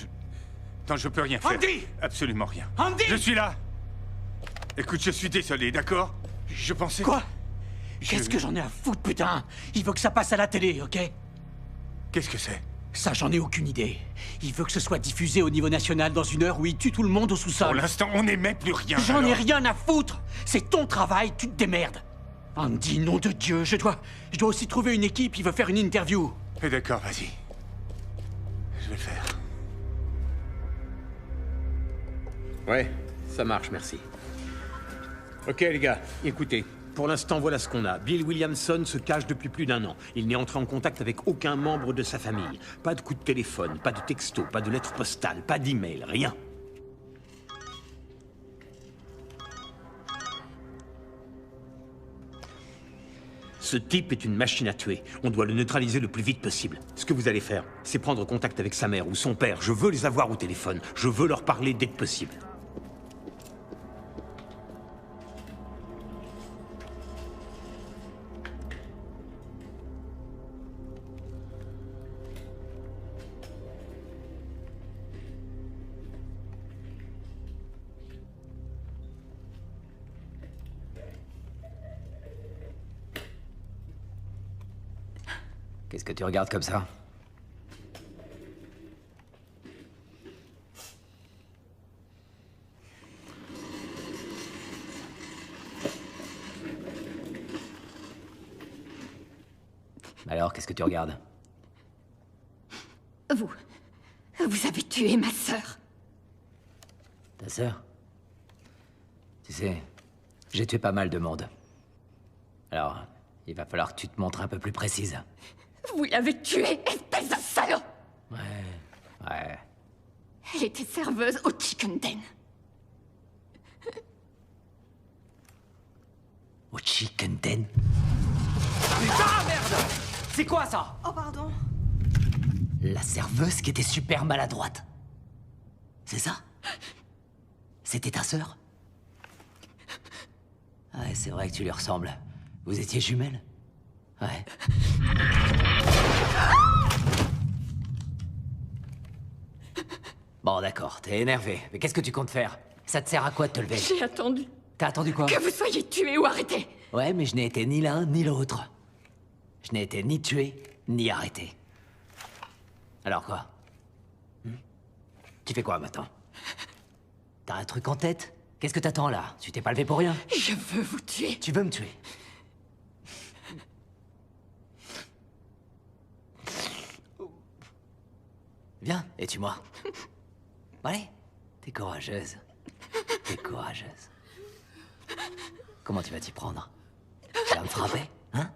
Non, je peux rien faire. Andy! Absolument rien. Andy! Je suis là! Écoute, je suis désolé, d'accord? Je pensais... Quoi? Qu'est-ce que j'en ai à foutre, putain? Il veut que ça passe à la télé, ok? Qu'est-ce que c'est? Ça, j'en ai aucune idée. Il veut que ce soit diffusé au niveau national dans une heure où il tue tout le monde au sous-sol. Pour l'instant, on n'émet plus rien. J'en ai rien à foutre! C'est ton travail, tu te démerdes. Andy, nom de Dieu, je dois aussi trouver une équipe, il veut faire une interview. Eh d'accord, vas-y. Je vais le faire. Ouais, ça marche, merci. Ok, les gars, écoutez. Pour l'instant, voilà ce qu'on a. Bill Williamson se cache depuis plus d'1 an. Il n'est entré en contact avec aucun membre de sa famille. Pas de coup de téléphone, pas de texto, pas de lettre postale, pas d'email, rien. Ce type est une machine à tuer. On doit le neutraliser le plus vite possible. Ce que vous allez faire, c'est prendre contact avec sa mère ou son père. Je veux les avoir au téléphone. Je veux leur parler dès que possible. Qu'est-ce que tu regardes comme ça? Alors, qu'est-ce que tu regardes? Vous avez tué ma sœur. Ta sœur? Tu sais, j'ai tué pas mal de monde. Alors, il va falloir que tu te montres un peu plus précise. Vous l'avez tuée, espèce de salaud! Ouais. Elle était serveuse au Chicken Den. Au Chicken Den? Putain, merde! C'est quoi ça? Oh, pardon. La serveuse qui était super maladroite. C'est ça? C'était ta sœur? Ouais, c'est vrai que tu lui ressembles. Vous étiez jumelles? Ouais. Bon, d'accord, t'es énervé. Mais qu'est-ce que tu comptes faire? Ça te sert à quoi de te lever? J'ai attendu. T'as attendu quoi? Que vous soyez tué ou arrêté. Ouais, mais je n'ai été ni l'un ni l'autre. Je n'ai été ni tué, ni arrêté. Alors quoi? Tu fais quoi maintenant? T'as un truc en tête? Qu'est-ce que t'attends là? Tu t'es pas levé pour rien? Je veux vous tuer. Tu veux me tuer? Viens, et tue-moi. Allez, t'es courageuse. T'es courageuse. Comment tu vas t'y prendre? Tu vas me frapper? Hein?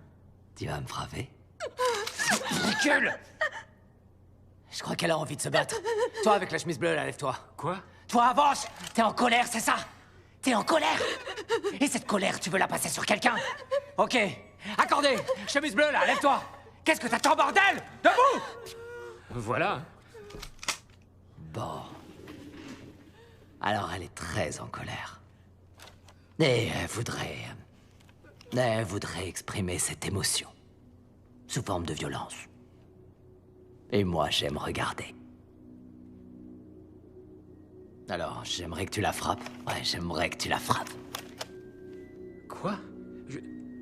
Tu vas me frapper? Recule! Je crois qu'elle a envie de se battre. Toi, avec la chemise bleue, là, lève-toi. Quoi? Toi, avance! T'es en colère, c'est ça? T'es en colère! Et cette colère, tu veux la passer sur quelqu'un? Ok. Accordé! Chemise bleue, là, lève-toi! Qu'est-ce que t'attends, bordel? Debout! Voilà. Bon. Alors, elle est très en colère. Et elle voudrait exprimer cette émotion. Sous forme de violence. Et moi, j'aime regarder. Alors, j'aimerais que tu la frappes. Ouais, j'aimerais que tu la frappes. Quoi?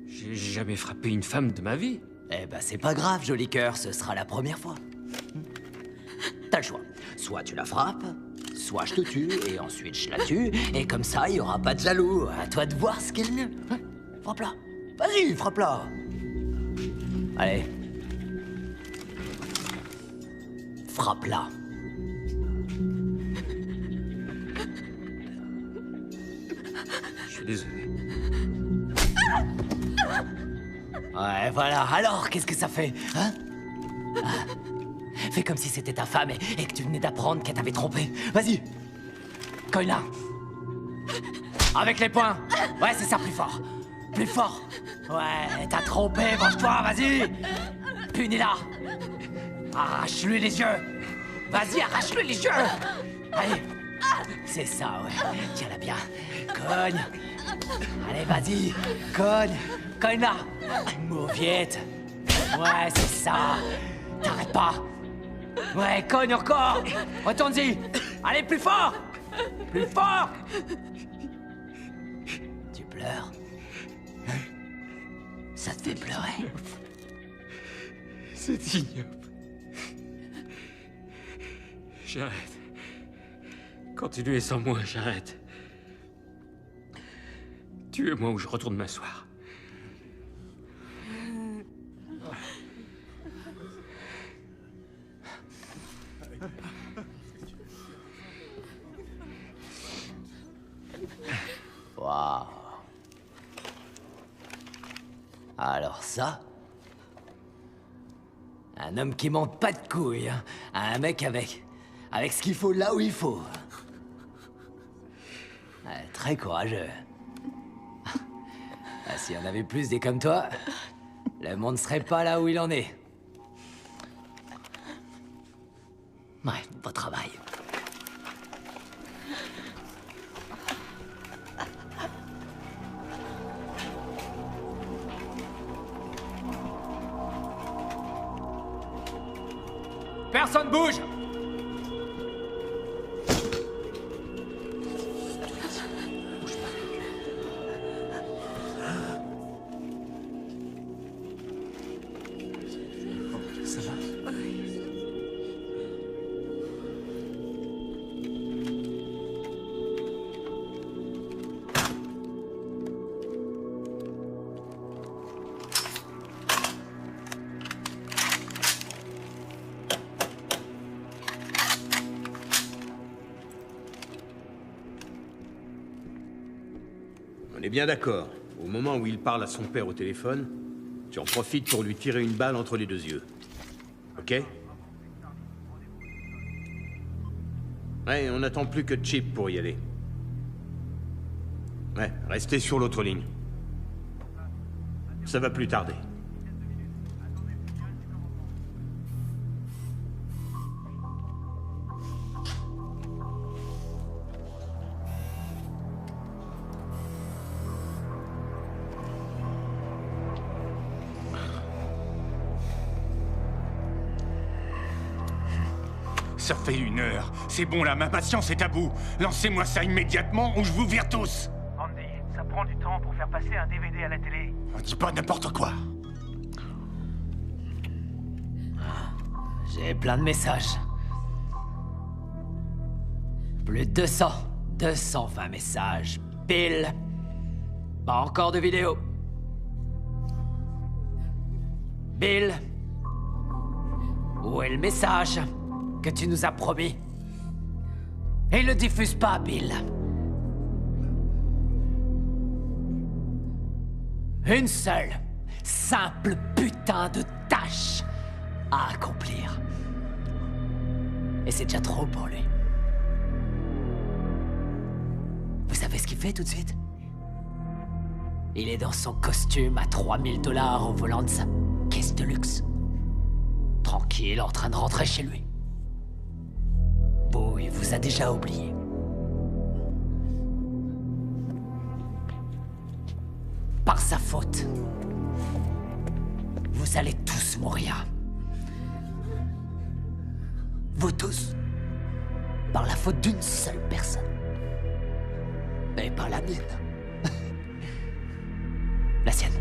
J'ai jamais frappé une femme de ma vie. Eh ben, c'est pas grave, joli cœur, ce sera la première fois. T'as le choix. Soit tu la frappes, soit je te tue, et ensuite je la tue, et comme ça, il y aura pas de jaloux. À toi de voir ce qui est le mieux. Hein? Frappe-la. Vas-y, frappe-la. Allez. Frappe-la. Je suis désolé. Ouais, voilà. Alors, qu'est-ce que ça fait, hein? Fais comme si c'était ta femme et que tu venais d'apprendre qu'elle t'avait trompé. Vas-y. Cogne-la. Avec les poings. Ouais, c'est ça, plus fort. Plus fort. Ouais, t'as trompé, venge-toi, vas-y. Punis-la. Arrache-lui les yeux. Vas-y, arrache-lui les yeux. Allez. C'est ça, ouais. Tiens-la bien. Cogne. Allez, vas-y. Cogne. Cogne-la. Mauviette. Ouais, c'est ça. T'arrêtes pas. Ouais, cogne encore. Retourne-y. Allez, plus fort. Plus fort. Tu pleures? Ça te fait pleurer? C'est ignoble. J'arrête. Continuez sans moi, j'arrête. Tuez-moi ou je retourne m'asseoir. Waouh. Alors ça... Un homme qui monte pas de couilles, hein. Un mec avec ce qu'il faut là où il faut. Très courageux. S'il y en avait plus des comme toi, le monde serait pas là où il en est. Ouais, bon travail. Personne bouge! Ça va? On est bien d'accord. Au moment où il parle à son père au téléphone, tu en profites pour lui tirer une balle entre les deux yeux. Ok? Ouais, on n'attend plus que Chip pour y aller. Ouais, restez sur l'autre ligne. Ça va plus tarder. Ça fait 1 heure. C'est bon là, ma patience est à bout. Lancez-moi ça immédiatement ou je vous vire tous. Andy, ça prend du temps pour faire passer un DVD à la télé. On dit pas n'importe quoi. J'ai plein de messages. Plus de 220 messages. Pile. Pas encore de vidéo. Bill. Où est le message que tu nous as promis? Et le diffuse pas, Bill. Une seule, simple putain de tâche à accomplir. Et c'est déjà trop pour lui. Vous savez ce qu'il fait tout de suite? Il est dans son costume à 3000 $ au volant de sa caisse de luxe. Tranquille, en train de rentrer chez lui. Bon, il vous a déjà oublié. Par sa faute, vous allez tous mourir. Vous tous. Par la faute d'une seule personne. Mais pas la mienne. La sienne.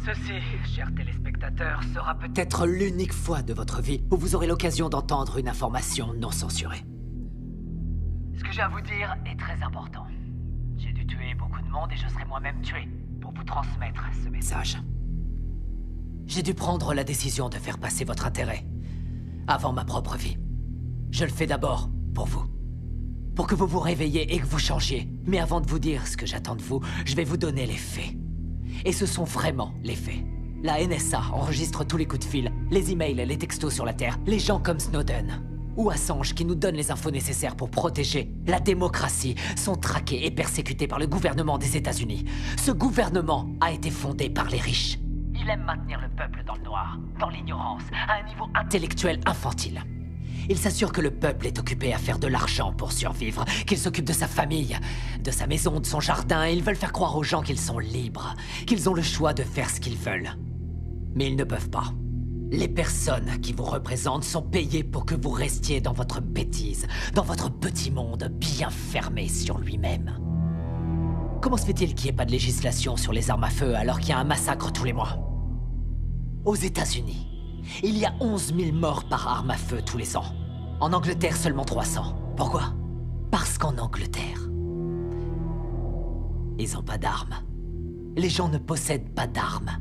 Ceci, chers téléspectateurs, sera peut-être l'unique fois de votre vie où vous aurez l'occasion d'entendre une information non censurée. Ce que j'ai à vous dire est très important. J'ai dû tuer beaucoup de monde et je serai moi-même tué pour vous transmettre ce message. J'ai dû prendre la décision de faire passer votre intérêt avant ma propre vie. Je le fais d'abord pour vous. Pour que vous vous réveilliez et que vous changiez. Mais avant de vous dire ce que j'attends de vous, je vais vous donner les faits. Et ce sont vraiment les faits. La NSA enregistre tous les coups de fil, les emails, les textos sur la Terre, les gens comme Snowden ou Assange qui nous donnent les infos nécessaires pour protéger la démocratie sont traqués et persécutés par le gouvernement des États-Unis. Ce gouvernement a été fondé par les riches. Il aime maintenir le peuple dans le noir, dans l'ignorance, à un niveau intellectuel infantile. Il s'assure que le peuple est occupé à faire de l'argent pour survivre, qu'il s'occupe de sa famille, de sa maison, de son jardin, et ils veulent faire croire aux gens qu'ils sont libres, qu'ils ont le choix de faire ce qu'ils veulent. Mais ils ne peuvent pas. Les personnes qui vous représentent sont payées pour que vous restiez dans votre bêtise, dans votre petit monde bien fermé sur lui-même. Comment se fait-il qu'il n'y ait pas de législation sur les armes à feu alors qu'il y a un massacre tous les mois? Aux États-Unis, il y a 11 000 morts par arme à feu tous les ans. En Angleterre, seulement 300. Pourquoi? Parce qu'en Angleterre, ils n'ont pas d'armes. Les gens ne possèdent pas d'armes.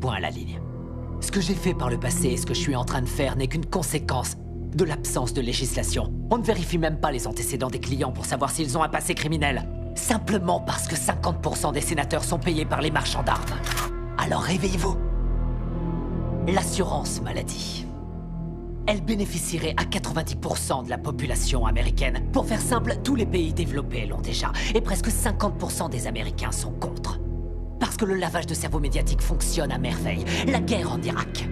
Point à la ligne. Ce que j'ai fait par le passé et ce que je suis en train de faire n'est qu'une conséquence de l'absence de législation. On ne vérifie même pas les antécédents des clients pour savoir s'ils ont un passé criminel. Simplement parce que 50% des sénateurs sont payés par les marchands d'armes. Alors réveillez-vous. L'assurance maladie. Elle bénéficierait à 90% de la population américaine. Pour faire simple, tous les pays développés l'ont déjà. Et presque 50% des Américains sont contre. Parce que le lavage de cerveau médiatique fonctionne à merveille. La guerre en Irak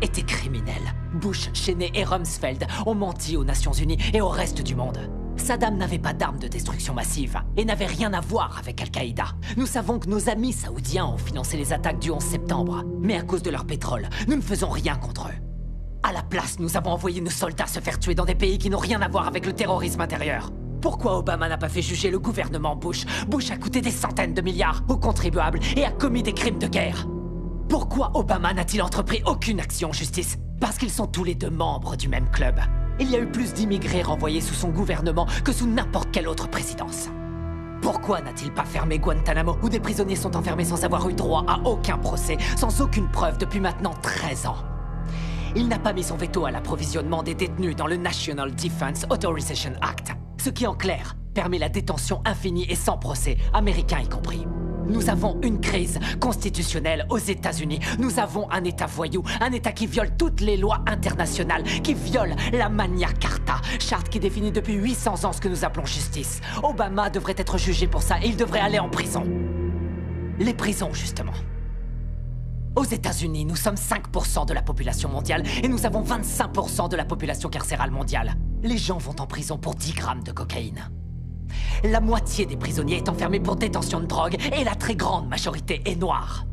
était criminelle. Bush, Cheney et Rumsfeld ont menti aux Nations Unies et au reste du monde. Saddam n'avait pas d'armes de destruction massive et n'avait rien à voir avec Al-Qaïda. Nous savons que nos amis saoudiens ont financé les attaques du 11 septembre. Mais à cause de leur pétrole, nous ne faisons rien contre eux. À la place, nous avons envoyé nos soldats se faire tuer dans des pays qui n'ont rien à voir avec le terrorisme intérieur. Pourquoi Obama n'a pas fait juger le gouvernement Bush? Bush a coûté des centaines de milliards aux contribuables et a commis des crimes de guerre. Pourquoi Obama n'a-t-il entrepris aucune action en justice? Parce qu'ils sont tous les deux membres du même club. Il y a eu plus d'immigrés renvoyés sous son gouvernement que sous n'importe quelle autre présidence. Pourquoi n'a-t-il pas fermé Guantanamo, où des prisonniers sont enfermés sans avoir eu droit à aucun procès, sans aucune preuve depuis maintenant 13 ans? Il n'a pas mis son veto à l'approvisionnement des détenus dans le National Defense Authorization Act, ce qui en clair permet la détention infinie et sans procès, américains y compris. Nous avons une crise constitutionnelle aux États-Unis. Nous avons un État voyou, un État qui viole toutes les lois internationales, qui viole la Magna Carta, charte qui définit depuis 800 ans ce que nous appelons justice. Obama devrait être jugé pour ça et il devrait aller en prison. Les prisons, justement. Aux États-Unis, nous sommes 5% de la population mondiale et nous avons 25% de la population carcérale mondiale. Les gens vont en prison pour 10 grammes de cocaïne. La moitié des prisonniers est enfermée pour détention de drogue et la très grande majorité est noire.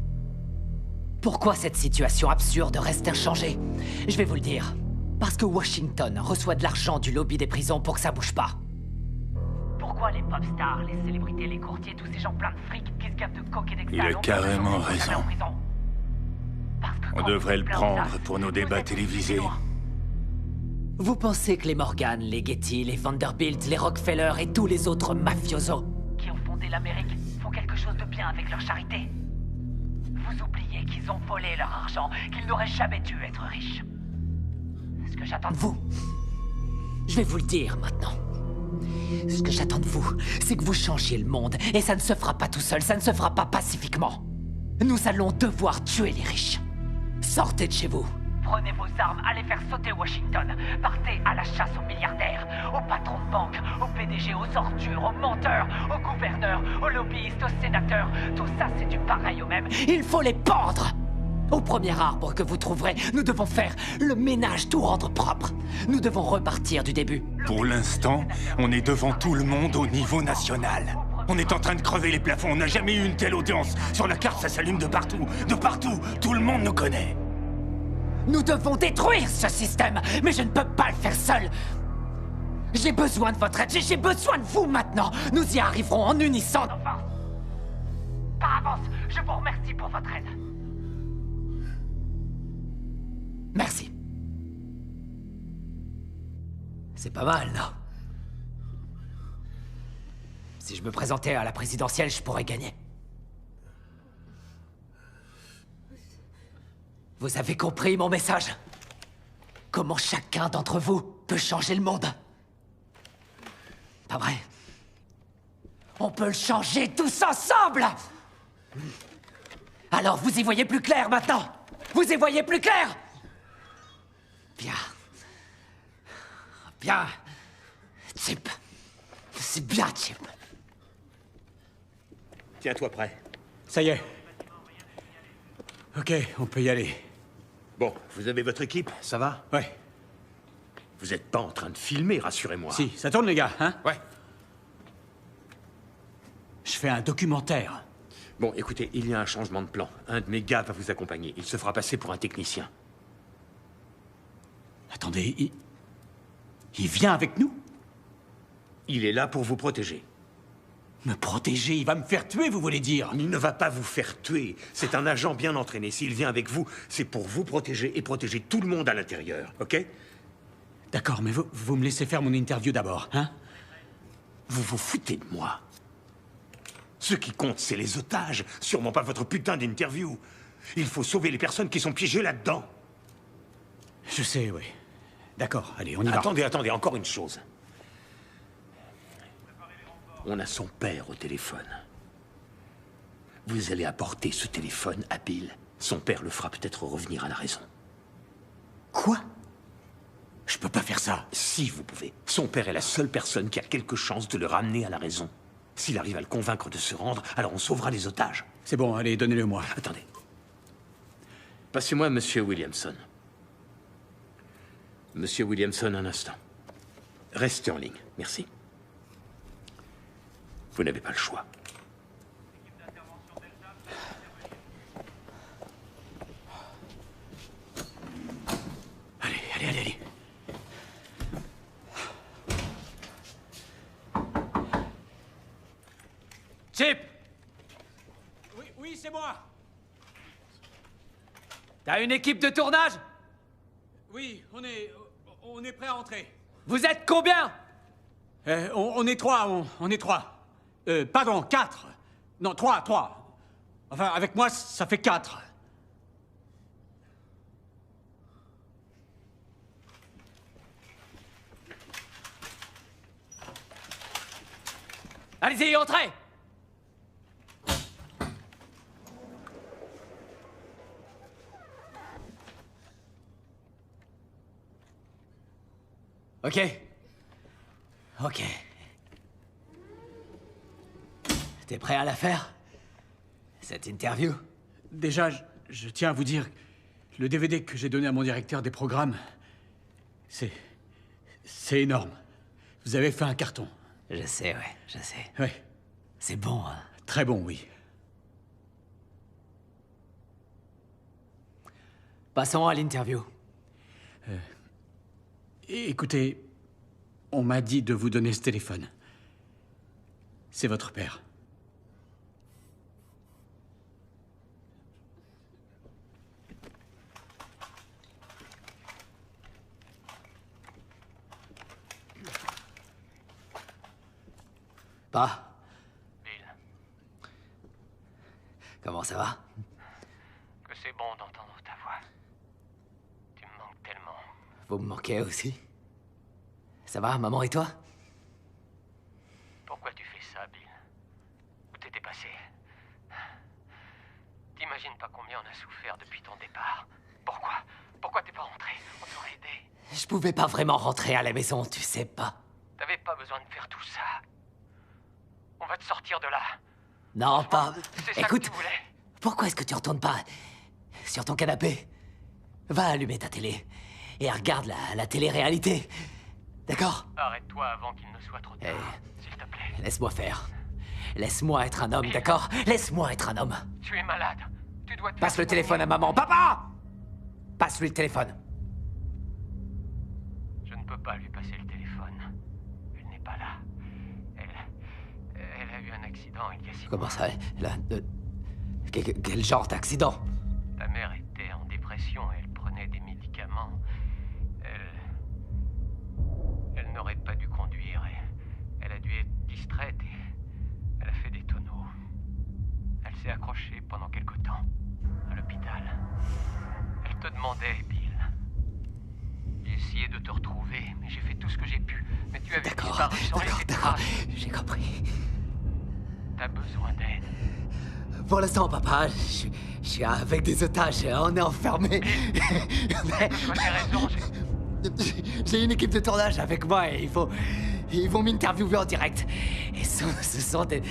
Pourquoi cette situation absurde reste inchangée? Je vais vous le dire. Parce que Washington reçoit de l'argent du lobby des prisons pour que ça bouge pas. Pourquoi les pop stars, les célébrités, les courtiers, tous ces gens pleins de fric qui se gavent de coke et d'extra... Il a carrément raison. On devrait le prendre pour nos débats télévisés. Vous pensez que les Morgan, les Getty, les Vanderbilt, les Rockefeller et tous les autres mafiosos qui ont fondé l'Amérique font quelque chose de bien avec leur charité? Vous oubliez qu'ils ont volé leur argent, qu'ils n'auraient jamais dû être riches. Ce que j'attends de vous, je vais vous le dire maintenant. Ce que j'attends de vous, c'est que vous changiez le monde. Et ça ne se fera pas tout seul, ça ne se fera pas pacifiquement. Nous allons devoir tuer les riches. Sortez de chez vous. Prenez vos armes, allez faire sauter Washington. Partez à la chasse aux milliardaires, aux patrons de banque, aux PDG, aux ordures, aux menteurs, aux gouverneurs, aux lobbyistes, aux sénateurs. Tout ça, c'est du pareil au même. Il faut les pendre. Au premier arbre que vous trouverez, nous devons faire le ménage, tout rendre propre. Nous devons repartir du début. Pour l'instant, on est devant tout le monde au niveau national. On est en train de crever les plafonds. On n'a jamais eu une telle audience. Sur la carte, ça s'allume de partout. De partout. Tout le monde nous connaît. Nous devons détruire ce système, mais je ne peux pas le faire seul. J'ai besoin de votre aide, j'ai besoin de vous maintenant. Nous y arriverons en unissant. Enfin, par avance, je vous remercie pour votre aide. Merci. C'est pas mal, non? Si je me présentais à la présidentielle, je pourrais gagner. Vous avez compris mon message? Comment chacun d'entre vous peut changer le monde? Pas vrai? On peut le changer tous ensemble! Alors vous y voyez plus clair maintenant? Vous y voyez plus clair? Bien. Bien. Chip. C'est bien, Chip. Tiens-toi prêt. Ça y est. Ok, on peut y aller. Bon, vous avez votre équipe, ça va? Ouais. Vous êtes pas en train de filmer, rassurez-moi. Si, ça tourne les gars, hein? Ouais. Je fais un documentaire. Bon, écoutez, il y a un changement de plan. Un de mes gars va vous accompagner. Il se fera passer pour un technicien. Attendez, il vient avec nous? Il est là pour vous protéger. Me protéger? Il va me faire tuer, vous voulez dire? Il ne va pas vous faire tuer. C'est un agent bien entraîné. S'il vient avec vous, c'est pour vous protéger et protéger tout le monde à l'intérieur, ok? D'accord, mais vous me laissez faire mon interview d'abord, hein? Vous vous foutez de moi. Ce qui compte, c'est les otages, sûrement pas votre putain d'interview. Il faut sauver les personnes qui sont piégées là-dedans. Je sais, oui. D'accord, allez, on y va. Attendez, encore une chose. On a son père au téléphone. Vous allez apporter ce téléphone à Bill. Son père le fera peut-être revenir à la raison. Quoi? Je peux pas faire ça. Si, vous pouvez. Son père est la seule personne qui a quelque chance de le ramener à la raison. S'il arrive à le convaincre de se rendre, alors on sauvera les otages. C'est bon, allez, donnez-le-moi. Attendez. Passez-moi Monsieur Williamson. Monsieur Williamson, un instant. Restez en ligne, merci. Vous n'avez pas le choix. Allez. Chip! Oui, c'est moi. T'as une équipe de tournage? Oui, on est prêt à entrer. Vous êtes combien? On est trois, on est trois. Pardon, 4. Non, 3. Enfin, avec moi, ça fait 4. Allez-y, entrez! Ok. T'es prêt à la faire? Cette interview? Déjà, je tiens à vous dire, le DVD que j'ai donné à mon directeur des programmes, c'est énorme. Vous avez fait un carton. Je sais, ouais, je sais. Oui. C'est bon, hein. Très bon, oui. Passons à l'interview. Écoutez, on m'a dit de vous donner ce téléphone. C'est votre père. Pas. Bill. Comment ça va? Que c'est bon d'entendre ta voix. Tu me manques tellement. Vous me manquez aussi. Ça va, maman et toi? Pourquoi tu fais ça, Bill? Où t'étais passé? T'imagines pas combien on a souffert depuis ton départ. Pourquoi? Pourquoi t'es pas rentré? On t'aurait aidé. Je pouvais pas vraiment rentrer à la maison, tu sais pas. T'avais pas besoin de faire tout ça. On va te sortir de là. Non, pas... C'est ça Écoute, que tu voulais. pourquoi est-ce que tu retournes pas sur ton canapé? Va allumer ta télé et regarde la télé-réalité. D'accord? Arrête-toi avant qu'il ne soit trop tard, s'il te plaît. Laisse-moi faire. Laisse-moi être un homme, d'accord? Laisse-moi être un homme. Tu es malade. Tu dois te Passe le téléphone à maman. Papa! Passe-lui le téléphone. Je ne peux pas lui passer le téléphone. Elle n'est pas là. Elle a eu un accident il y a 6 mois. Comment ça? Quel genre d'accident? Ta mère était en dépression. Elle prenait des médicaments. Elle n'aurait pas dû conduire. Elle a dû être distraite et elle a fait des tonneaux. Elle s'est accrochée pendant quelque temps à l'hôpital. Elle te demandait, Bill. J'ai essayé de te retrouver, mais j'ai fait tout ce que j'ai pu. Mais tu avais disparu sans laisser de traces. J'ai compris. T'as besoin d'aide. Pour l'instant, papa, je suis avec des otages. On est enfermés. J'ai raison, J'ai une équipe de tournage avec moi et ils vont m'interviewer en direct. Et ce sont des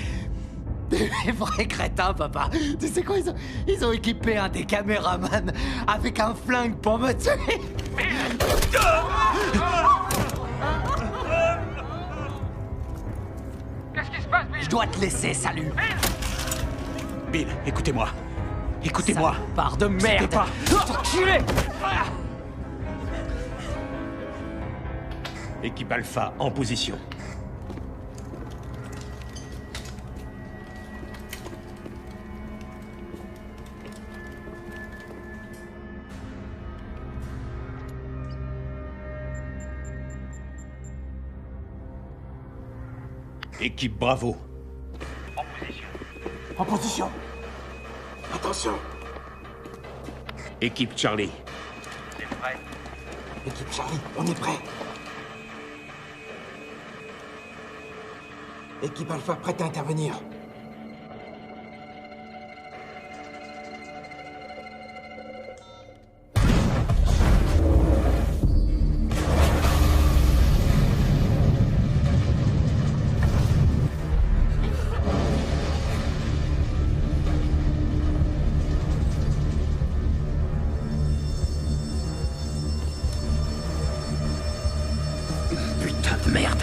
vrais crétins, papa. Tu sais quoi, ils ont équipé un des caméramans avec un flingue pour me tuer. Qu'est-ce qui se passe, Bill? Je dois te laisser, salut. Bill, écoutez-moi. Écoutez-moi. Part de merde. Pas. Enculé. Équipe Alpha en position. Équipe Bravo. En position. En position. Attention. Équipe Charlie. T'es prêt? Équipe Charlie, on est prêt. Équipe Alpha prête à intervenir. Putain de merde.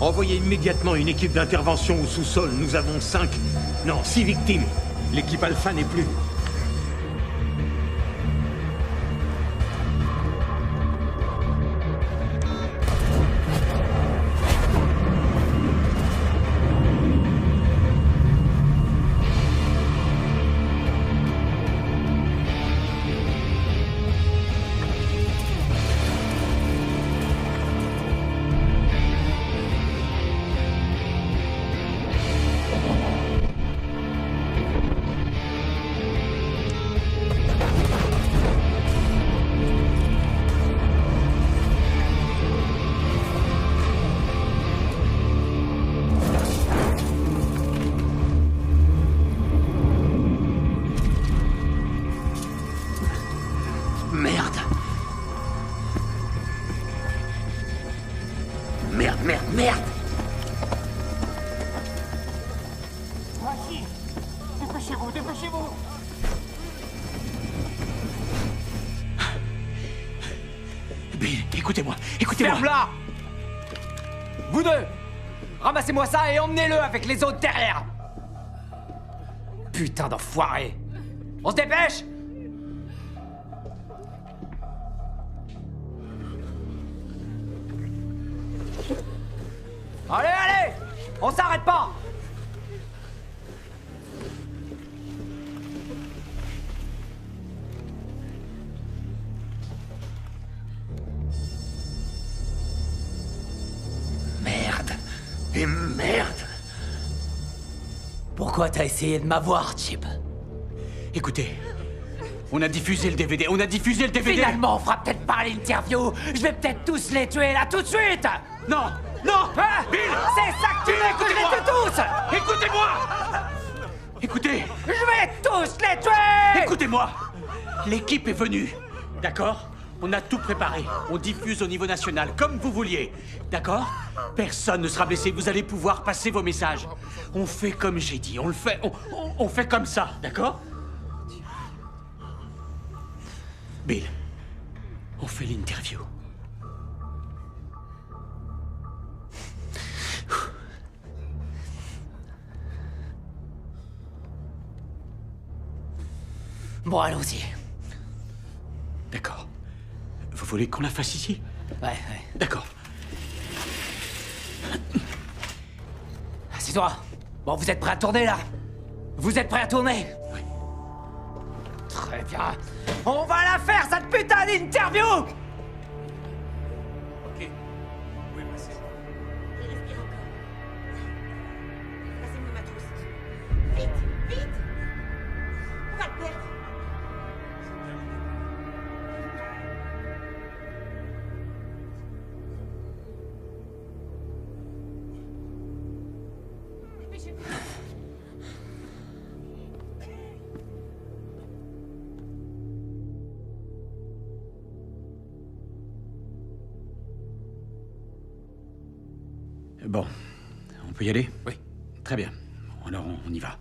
Envoyez immédiatement une équipe d'intervention au sous-sol. Nous avons 6 victimes. L'équipe Alpha n'est plus. Bill, écoutez-moi, écoutez-moi. Ferme-la! Vous deux! Ramassez-moi ça et emmenez-le avec les autres derrière! Putain d'enfoiré! On se dépêche! Allez, allez! On s'arrête pas! Merde! Et merde! Pourquoi t'as essayé de m'avoir, Chip? Écoutez, on a diffusé le DVD, Finalement, on fera peut-être pas l'interview! Je vais peut-être tous les tuer là tout de suite! Non! Non! Hein? Bill! C'est ça que tu veux que je les tue tous! Écoutez-moi! Écoutez! Je vais tous les tuer! Écoutez-moi! L'équipe est venue, d'accord? On a tout préparé. On diffuse au niveau national, comme vous vouliez. D'accord? Personne ne sera blessé. Vous allez pouvoir passer vos messages. On fait comme j'ai dit. On le fait. On fait comme ça, d'accord? Bill, on fait l'interview. Bon, allons-y. D'accord. Vous voulez qu'on la fasse ici? Ouais. D'accord. Assieds-toi. Bon, vous êtes prêts à tourner, là? Vous êtes prêts à tourner? Oui. Très bien. On va la faire, cette putain d'interview! Ok. Oui, passez. Il respire encore. Passez-moi ma trousse. Vite, vite! On va le perdre. Bon, on peut y aller? Oui. Très bien. Alors, on y va.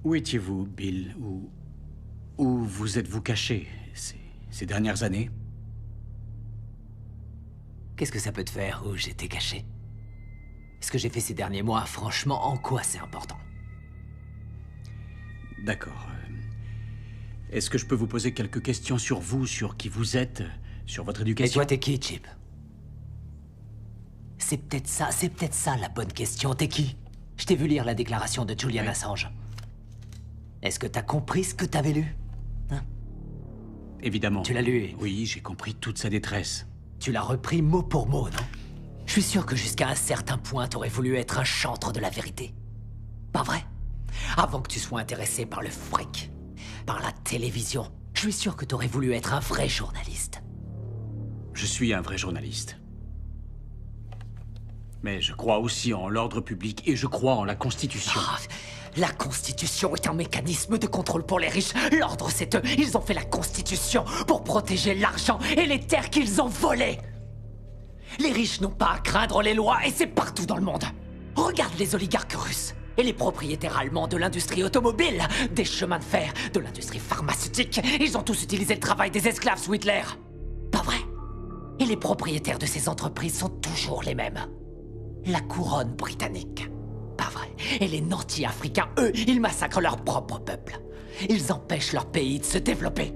Où étiez-vous, Bill? Où vous êtes-vous caché ces dernières années? Qu'est-ce que ça peut te faire où j'étais caché? Ce que j'ai fait ces derniers mois, franchement, en quoi c'est important? D'accord. Est-ce que je peux vous poser quelques questions sur vous, sur qui vous êtes, sur votre Et éducation? toi, t'es qui, Chip? C'est peut-être ça la bonne question. T'es qui? Je t'ai vu lire la déclaration de Julian Assange. Est-ce que t'as compris ce que t'avais lu? Hein? Évidemment. Tu l'as lu? Oui, j'ai compris toute sa détresse. Tu l'as repris mot pour mot, non? Je suis sûr que jusqu'à un certain point, t'aurais voulu être un chantre de la vérité. Pas vrai? Avant que tu sois intéressé par le fric, par la télévision, je suis sûr que t'aurais voulu être un vrai journaliste. Je suis un vrai journaliste. Mais je crois aussi en l'ordre public et je crois en la Constitution. Ah, la Constitution est un mécanisme de contrôle pour les riches. L'ordre, c'est eux. Ils ont fait la Constitution pour protéger l'argent et les terres qu'ils ont volées. Les riches n'ont pas à craindre les lois et c'est partout dans le monde. Regarde les oligarques russes et les propriétaires allemands de l'industrie automobile, des chemins de fer, de l'industrie pharmaceutique. Ils ont tous utilisé le travail des esclaves sous Hitler. Pas vrai? Et les propriétaires de ces entreprises sont toujours les mêmes. La couronne britannique. Pas vrai. Et les nantis africains, eux, ils massacrent leur propre peuple. Ils empêchent leur pays de se développer.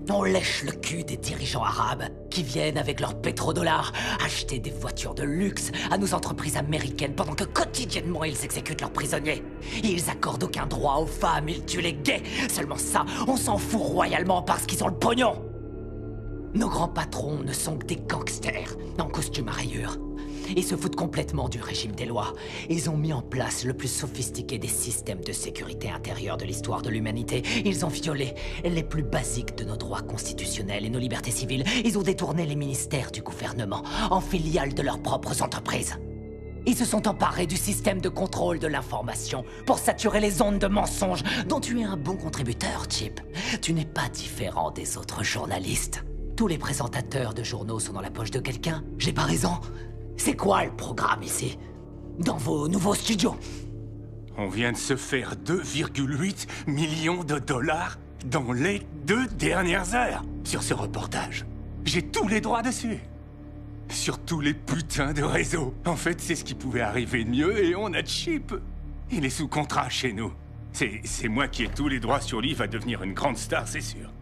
On lèche le cul des dirigeants arabes qui viennent avec leurs pétrodollars acheter des voitures de luxe à nos entreprises américaines pendant que quotidiennement ils exécutent leurs prisonniers. Ils accordent aucun droit aux femmes, ils tuent les gays. Seulement ça, on s'en fout royalement parce qu'ils ont le pognon. Nos grands patrons ne sont que des gangsters en costume à rayures. Ils se foutent complètement du régime des lois. Ils ont mis en place le plus sophistiqué des systèmes de sécurité intérieure de l'histoire de l'humanité. Ils ont violé les plus basiques de nos droits constitutionnels et nos libertés civiles. Ils ont détourné les ministères du gouvernement en filiales de leurs propres entreprises. Ils se sont emparés du système de contrôle de l'information pour saturer les ondes de mensonges dont tu es un bon contributeur, Chip. Tu n'es pas différent des autres journalistes. Tous les présentateurs de journaux sont dans la poche de quelqu'un. J'ai pas raison? C'est quoi le programme ici? Dans vos nouveaux studios? On vient de se faire 2,8 millions de dollars dans les 2 dernières heures sur ce reportage. J'ai tous les droits dessus. Sur tous les putains de réseaux. En fait, c'est ce qui pouvait arriver de mieux et on a Chip. Il est sous contrat chez nous. C'est moi qui ai tous les droits sur lui, il va devenir une grande star, c'est sûr.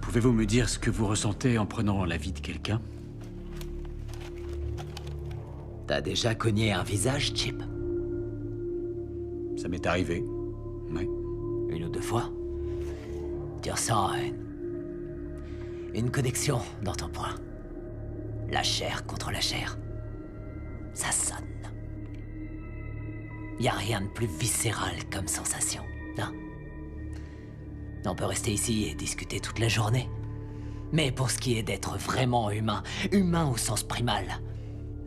Pouvez-vous me dire ce que vous ressentez en prenant la vie de quelqu'un? T'as déjà cogné un visage, Chip? Ça m'est arrivé. Oui. 1 ou 2 fois? Tu ressens une connexion dans ton poing. La chair contre la chair. Ça sonne. Y a rien de plus viscéral comme sensation, non? On peut rester ici et discuter toute la journée. Mais pour ce qui est d'être vraiment humain, humain au sens primal,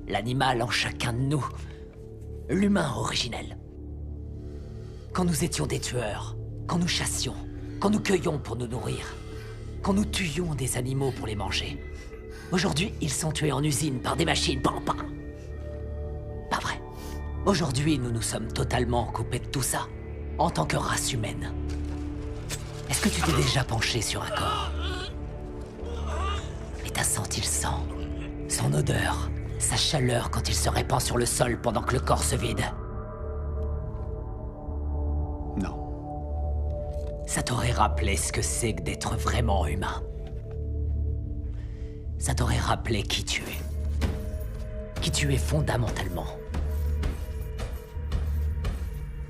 l'animal en chacun de nous, l'humain originel. Quand nous étions des tueurs, quand nous chassions, quand nous cueillions pour nous nourrir, quand nous tuions des animaux pour les manger. Aujourd'hui, ils sont tués en usine par des machines, Pas vrai. Aujourd'hui, nous nous sommes totalement coupés de tout ça, en tant que race humaine. Est-ce que tu t'es déjà penché sur un corps? Et t'as senti le sang, son odeur, sa chaleur quand il se répand sur le sol pendant que le corps se vide? Non. Ça t'aurait rappelé ce que c'est que d'être vraiment humain. Ça t'aurait rappelé qui tu es. Qui tu es fondamentalement.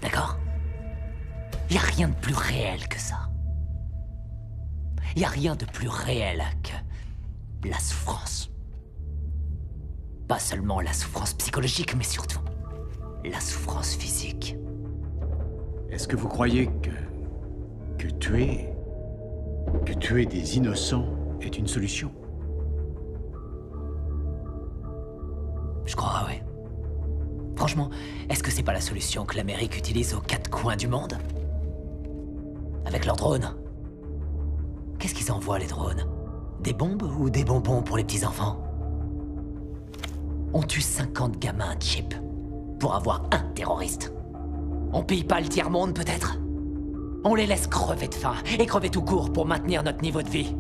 D'accord? Y a rien de plus réel que ça. Y a rien de plus réel que la souffrance. Pas seulement la souffrance psychologique, mais surtout la souffrance physique. Est-ce que vous croyez que tuer des innocents est une solution? Je crois, oui. Franchement, est-ce que c'est pas la solution que l'Amérique utilise aux 4 coins du monde? Avec leurs drones. Qu'est-ce qu'ils envoient, les drones? Des bombes ou des bonbons pour les petits-enfants? On tue 50 gamins, Chip, pour avoir un terroriste. On pille pas le tiers-monde, peut-être? On les laisse crever de faim, et crever tout court pour maintenir notre niveau de vie.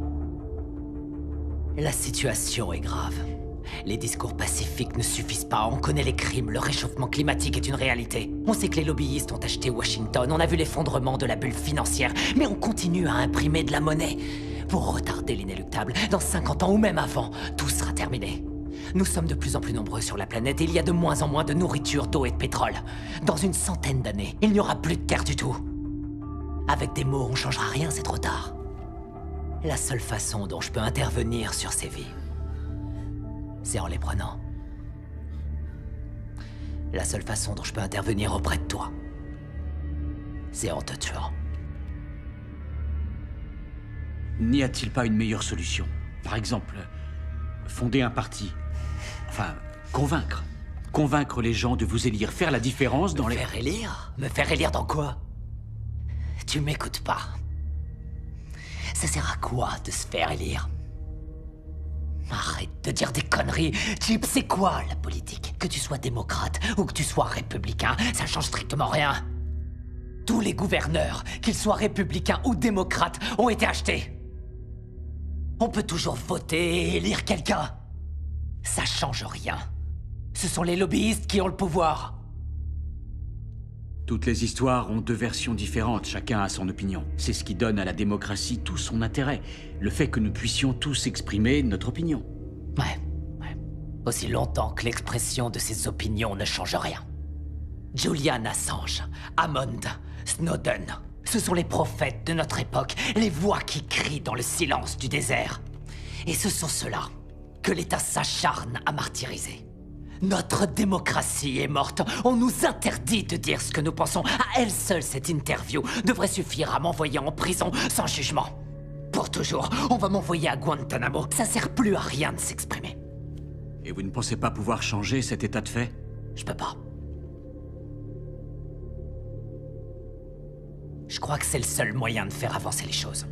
La situation est grave. Les discours pacifiques ne suffisent pas, on connaît les crimes, le réchauffement climatique est une réalité. On sait que les lobbyistes ont acheté Washington, on a vu l'effondrement de la bulle financière, mais on continue à imprimer de la monnaie. Pour retarder l'inéluctable, dans 50 ans ou même avant, tout sera terminé. Nous sommes de plus en plus nombreux sur la planète et il y a de moins en moins de nourriture, d'eau et de pétrole. Dans une centaine d'années, il n'y aura plus de terre du tout. Avec des mots, on changera rien, c'est trop tard. La seule façon dont je peux intervenir sur ces vies, c'est en les prenant. La seule façon dont je peux intervenir auprès de toi, c'est en te tuant. N'y a-t-il pas une meilleure solution? Par exemple, fonder un parti. Enfin, convaincre. Convaincre les gens de vous élire, faire la différence dans les... Me faire élire? Me faire élire dans quoi? Tu m'écoutes pas. Ça sert à quoi de se faire élire? Arrête de dire des conneries. Chip, c'est quoi la politique? Que tu sois démocrate ou que tu sois républicain, ça change strictement rien. Tous les gouverneurs, qu'ils soient républicains ou démocrates, ont été achetés. On peut toujours voter et élire quelqu'un. Ça change rien. Ce sont les lobbyistes qui ont le pouvoir. Toutes les histoires ont 2 versions différentes, chacun a son opinion. C'est ce qui donne à la démocratie tout son intérêt. Le fait que nous puissions tous exprimer notre opinion. Ouais. Aussi longtemps que l'expression de ces opinions ne change rien. Julian Assange, Hammond, Snowden, ce sont les prophètes de notre époque, les voix qui crient dans le silence du désert. Et ce sont ceux-là que l'État s'acharne à martyriser. Notre démocratie est morte. On nous interdit de dire ce que nous pensons. À elle seule, cette interview devrait suffire à m'envoyer en prison sans jugement. Pour toujours, on va m'envoyer à Guantanamo. Ça sert plus à rien de s'exprimer. Et vous ne pensez pas pouvoir changer cet état de fait? Je peux pas. Je crois que c'est le seul moyen de faire avancer les choses.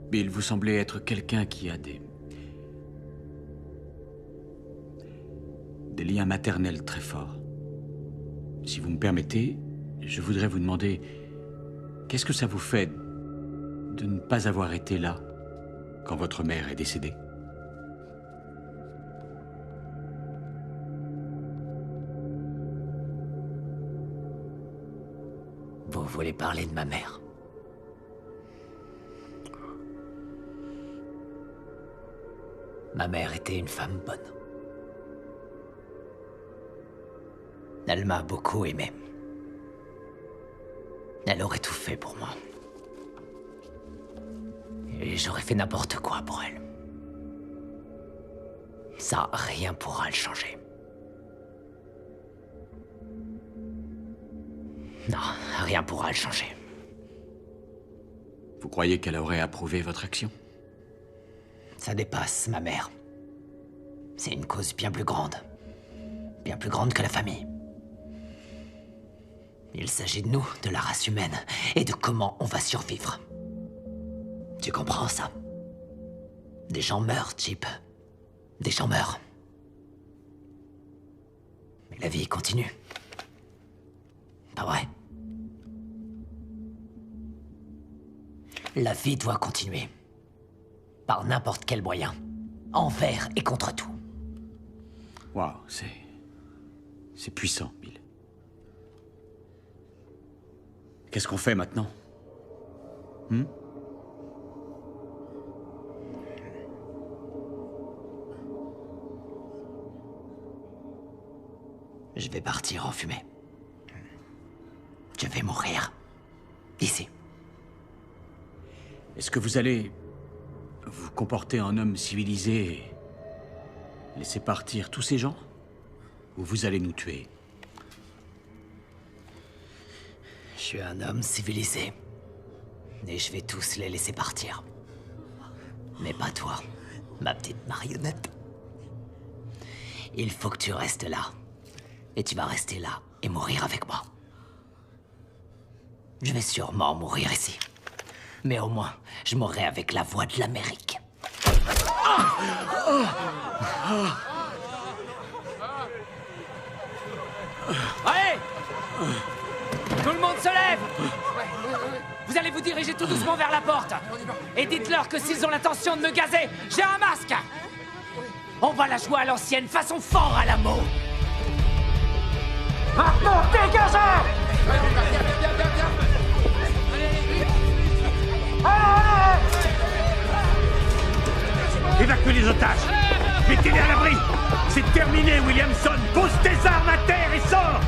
Bill, vous semblez être quelqu'un qui a des liens maternels très forts. Si vous me permettez, je voudrais vous demander, qu'est-ce que ça vous fait de ne pas avoir été là quand votre mère est décédée? Vous voulez parler de ma mère? Ma mère était une femme bonne. Elle m'a beaucoup aimé. Elle aurait tout fait pour moi. Et j'aurais fait n'importe quoi pour elle. Ça, rien pourra le changer. Non, rien pourra le changer. Vous croyez qu'elle aurait approuvé votre action? Ça dépasse ma mère. C'est une cause bien plus grande. Bien plus grande que la famille. Il s'agit de nous, de la race humaine, et de comment on va survivre. Tu comprends ça? Des gens meurent, Chip. Des gens meurent. Mais la vie continue. Pas vrai? La vie doit continuer. Par n'importe quel moyen. Envers et contre tout. Waouh, c'est puissant, Bill. Qu'est-ce qu'on fait maintenant? Je vais partir en fumée. Je vais mourir. Ici. Est-ce que vous allez vous comporter en homme civilisé et laisser partir tous ces gens? Ou vous allez nous tuer? Je suis un homme civilisé. Et je vais tous les laisser partir. Mais pas toi, ma petite marionnette. Il faut que tu restes là. Et tu vas rester là et mourir avec moi. Je vais sûrement mourir ici. Mais au moins, je mourrai avec la voix de l'Amérique. Allez! Tout le monde se lève! Vous allez vous diriger tout doucement vers la porte. Et dites-leur que s'ils ont l'intention de me gazer, j'ai un masque! On va la jouer à l'ancienne, façon fort à la mot! Maintenant, dégagez! Évacuez les otages! Mettez-les à l'abri! C'est terminé, Williamson! Pose tes armes à terre et sors!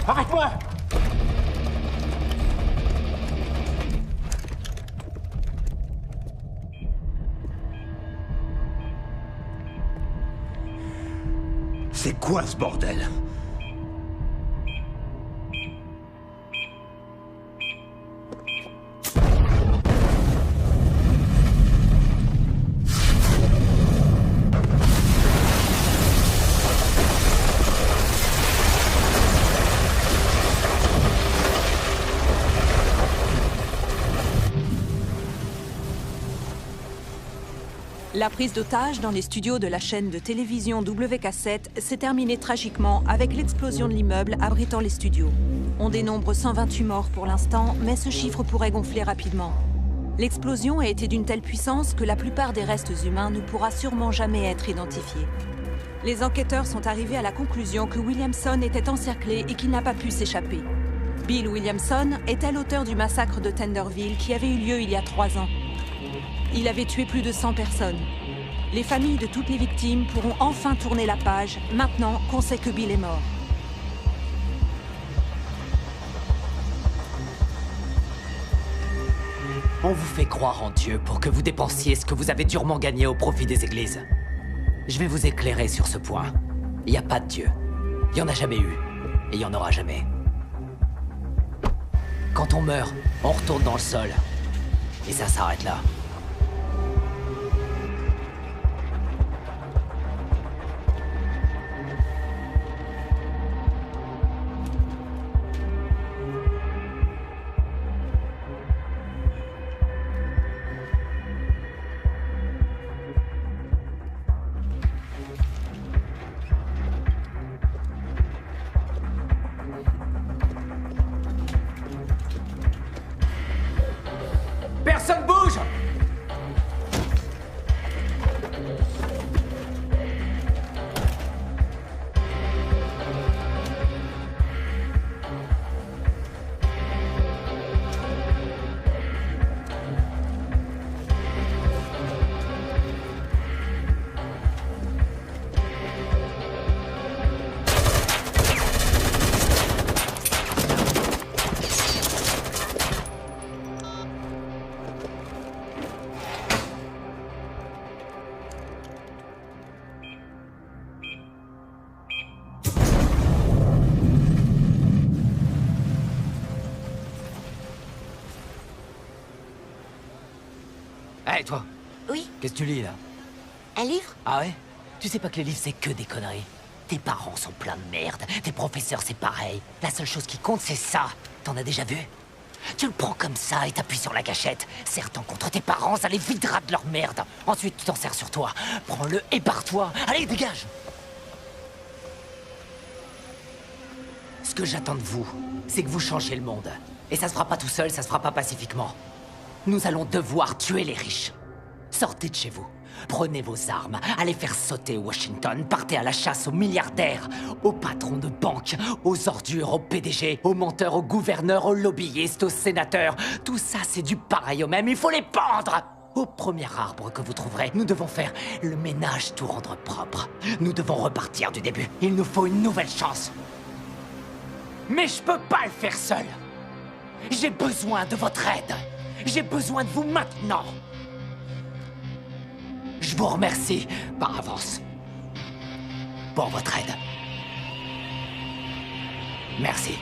Arrête-moi! C'est quoi ce bordel? La prise d'otage dans les studios de la chaîne de télévision WK7 s'est terminée tragiquement avec l'explosion de l'immeuble abritant les studios. On dénombre 128 morts pour l'instant, mais ce chiffre pourrait gonfler rapidement. L'explosion a été d'une telle puissance que la plupart des restes humains ne pourra sûrement jamais être identifiés. Les enquêteurs sont arrivés à la conclusion que Williamson était encerclé et qu'il n'a pas pu s'échapper. Bill Williamson était l'auteur du massacre de Tenderville qui avait eu lieu il y a 3 ans. Il avait tué plus de 100 personnes. Les familles de toutes les victimes pourront enfin tourner la page, maintenant qu'on sait que Bill est mort. On vous fait croire en Dieu pour que vous dépensiez ce que vous avez durement gagné au profit des églises. Je vais vous éclairer sur ce point. Il n'y a pas de Dieu. Il n'y en a jamais eu. Et il n'y en aura jamais. Quand on meurt, on retourne dans le sol. Et ça s'arrête là. Personne bouge! Hey, toi! Oui? Qu'est-ce que tu lis, là? Un livre? Ah ouais? Tu sais pas que les livres, c'est que des conneries. Tes parents sont pleins de merde. Tes professeurs, c'est pareil. La seule chose qui compte, c'est ça. T'en as déjà vu? Tu le prends comme ça et t'appuies sur la gâchette. Serre-t'en contre tes parents, ça les videra de leur merde. Ensuite, tu t'en sers sur toi. Prends-le et barre-toi. Allez, dégage! Ce que j'attends de vous, c'est que vous changiez le monde. Et ça se fera pas tout seul, ça se fera pas pacifiquement. Nous allons devoir tuer les riches. Sortez de chez vous. Prenez vos armes, allez faire sauter Washington, partez à la chasse aux milliardaires, aux patrons de banque, aux ordures, aux PDG, aux menteurs, aux gouverneurs, aux lobbyistes, aux sénateurs. Tout ça, c'est du pareil au même, il faut les pendre! Au premier arbre que vous trouverez, nous devons faire le ménage, tout rendre propre. Nous devons repartir du début. Il nous faut une nouvelle chance. Mais je peux pas le faire seul. J'ai besoin de votre aide. J'ai besoin de vous maintenant. Je vous remercie par avance pour votre aide. Merci.